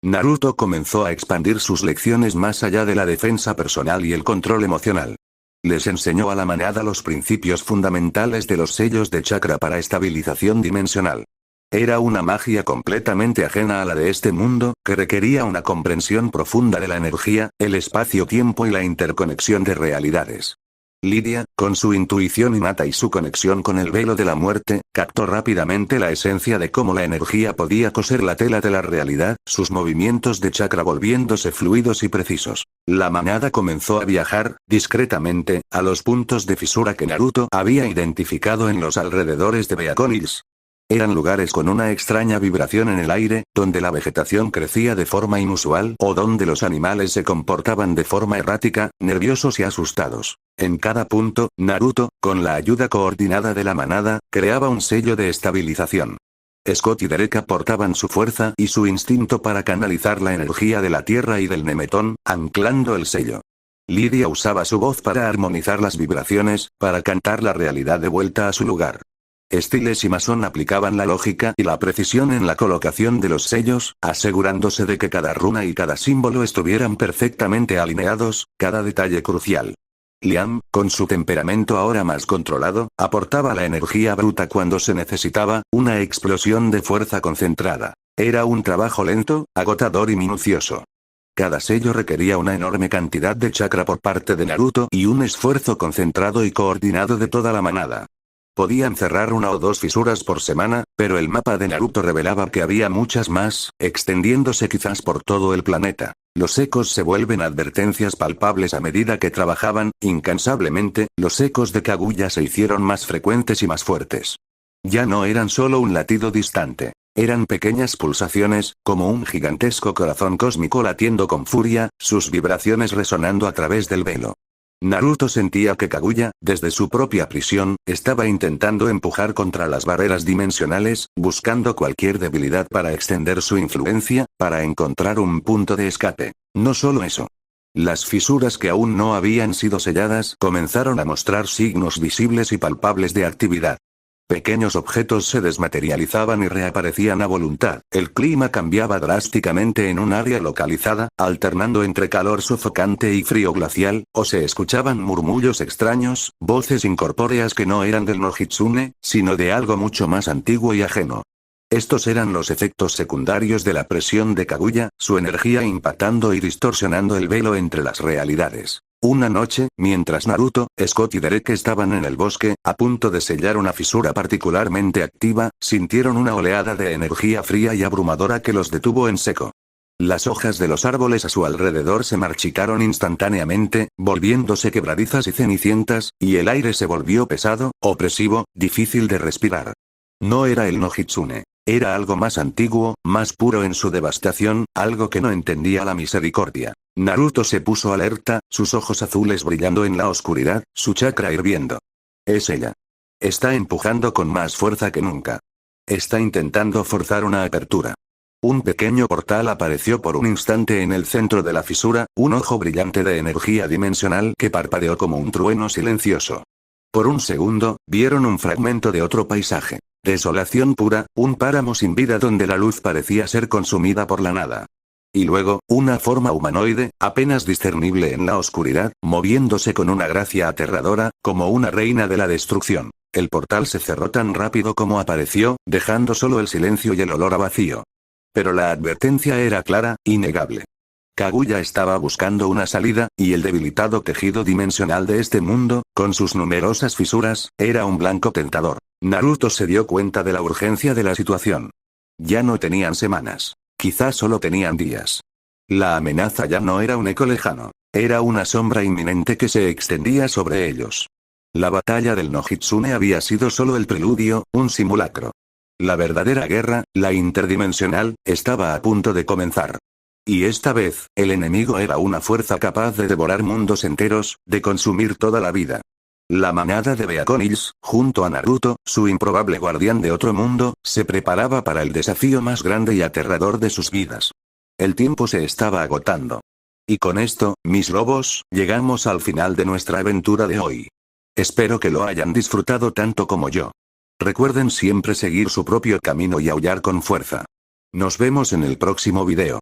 Speaker 1: Naruto comenzó a expandir sus lecciones más allá de la defensa personal y el control emocional. Les enseñó a la manada los principios fundamentales de los sellos de chakra para estabilización dimensional. Era una magia completamente ajena a la de este mundo, que requería una comprensión profunda de la energía, el espacio-tiempo y la interconexión de realidades. Lidia, con su intuición innata y su conexión con el velo de la muerte, captó rápidamente la esencia de cómo la energía podía coser la tela de la realidad, sus movimientos de chakra volviéndose fluidos y precisos. La manada comenzó a viajar, discretamente, a los puntos de fisura que Naruto había identificado en los alrededores de Beacon Hills. Eran lugares con una extraña vibración en el aire, donde la vegetación crecía de forma inusual o donde los animales se comportaban de forma errática, nerviosos y asustados. En cada punto, Naruto, con la ayuda coordinada de la manada, creaba un sello de estabilización. Scott y Derek aportaban su fuerza y su instinto para canalizar la energía de la tierra y del Nemetón, anclando el sello. Lidia usaba su voz para armonizar las vibraciones, para cantar la realidad de vuelta a su lugar. Stiles y Mason aplicaban la lógica y la precisión en la colocación de los sellos, asegurándose de que cada runa y cada símbolo estuvieran perfectamente alineados, cada detalle crucial. Liam, con su temperamento ahora más controlado, aportaba la energía bruta cuando se necesitaba, una explosión de fuerza concentrada. Era un trabajo lento, agotador y minucioso. Cada sello requería una enorme cantidad de chakra por parte de Naruto y un esfuerzo concentrado y coordinado de toda la manada. Podían cerrar una o dos fisuras por semana, pero el mapa de Naruto revelaba que había muchas más, extendiéndose quizás por todo el planeta. Los ecos se vuelven advertencias palpables a medida que trabajaban, incansablemente, los ecos de Kaguya se hicieron más frecuentes y más fuertes. Ya no eran solo un latido distante. Eran pequeñas pulsaciones, como un gigantesco corazón cósmico latiendo con furia, sus vibraciones resonando a través del velo. Naruto sentía que Kaguya, desde su propia prisión, estaba intentando empujar contra las barreras dimensionales, buscando cualquier debilidad para extender su influencia, para encontrar un punto de escape. No solo eso. Las fisuras que aún no habían sido selladas comenzaron a mostrar signos visibles y palpables de actividad. Pequeños objetos se desmaterializaban y reaparecían a voluntad, el clima cambiaba drásticamente en un área localizada, alternando entre calor sofocante y frío glacial, o se escuchaban murmullos extraños, voces incorpóreas que no eran del no Hitsune, sino de algo mucho más antiguo y ajeno. Estos eran los efectos secundarios de la presión de Kaguya, su energía impactando y distorsionando el velo entre las realidades. Una noche, mientras Naruto, Scott y Derek estaban en el bosque, a punto de sellar una fisura particularmente activa, sintieron una oleada de energía fría y abrumadora que los detuvo en seco. Las hojas de los árboles a su alrededor se marchitaron instantáneamente, volviéndose quebradizas y cenicientas, y el aire se volvió pesado, opresivo, difícil de respirar. No era el no Hitsune. Era algo más antiguo, más puro en su devastación, algo que no entendía la misericordia. Naruto se puso alerta, sus ojos azules brillando en la oscuridad, su chakra hirviendo. Es ella. Está empujando con más fuerza que nunca. Está intentando forzar una apertura. Un pequeño portal apareció por un instante en el centro de la fisura, un ojo brillante de energía dimensional que parpadeó como un trueno silencioso. Por un segundo, vieron un fragmento de otro paisaje. Desolación pura, un páramo sin vida donde la luz parecía ser consumida por la nada. Y luego, una forma humanoide, apenas discernible en la oscuridad, moviéndose con una gracia aterradora, como una reina de la destrucción. El portal se cerró tan rápido como apareció, dejando solo el silencio y el olor a vacío. Pero la advertencia era clara, innegable. Kaguya estaba buscando una salida, y el debilitado tejido dimensional de este mundo, con sus numerosas fisuras, era un blanco tentador. Naruto se dio cuenta de la urgencia de la situación. Ya no tenían semanas. Quizás solo tenían días. La amenaza ya no era un eco lejano. Era una sombra inminente que se extendía sobre ellos. La batalla del no Hitsune había sido solo el preludio, un simulacro. La verdadera guerra, la interdimensional, estaba a punto de comenzar. Y esta vez, el enemigo era una fuerza capaz de devorar mundos enteros, de consumir toda la vida. La manada de Beaconils, junto a Naruto, su improbable guardián de otro mundo, se preparaba para el desafío más grande y aterrador de sus vidas. El tiempo se estaba agotando. Y con esto, mis lobos, llegamos al final de nuestra aventura de hoy. Espero que lo hayan disfrutado tanto como yo. Recuerden siempre seguir su propio camino y aullar con fuerza. Nos vemos en el próximo video.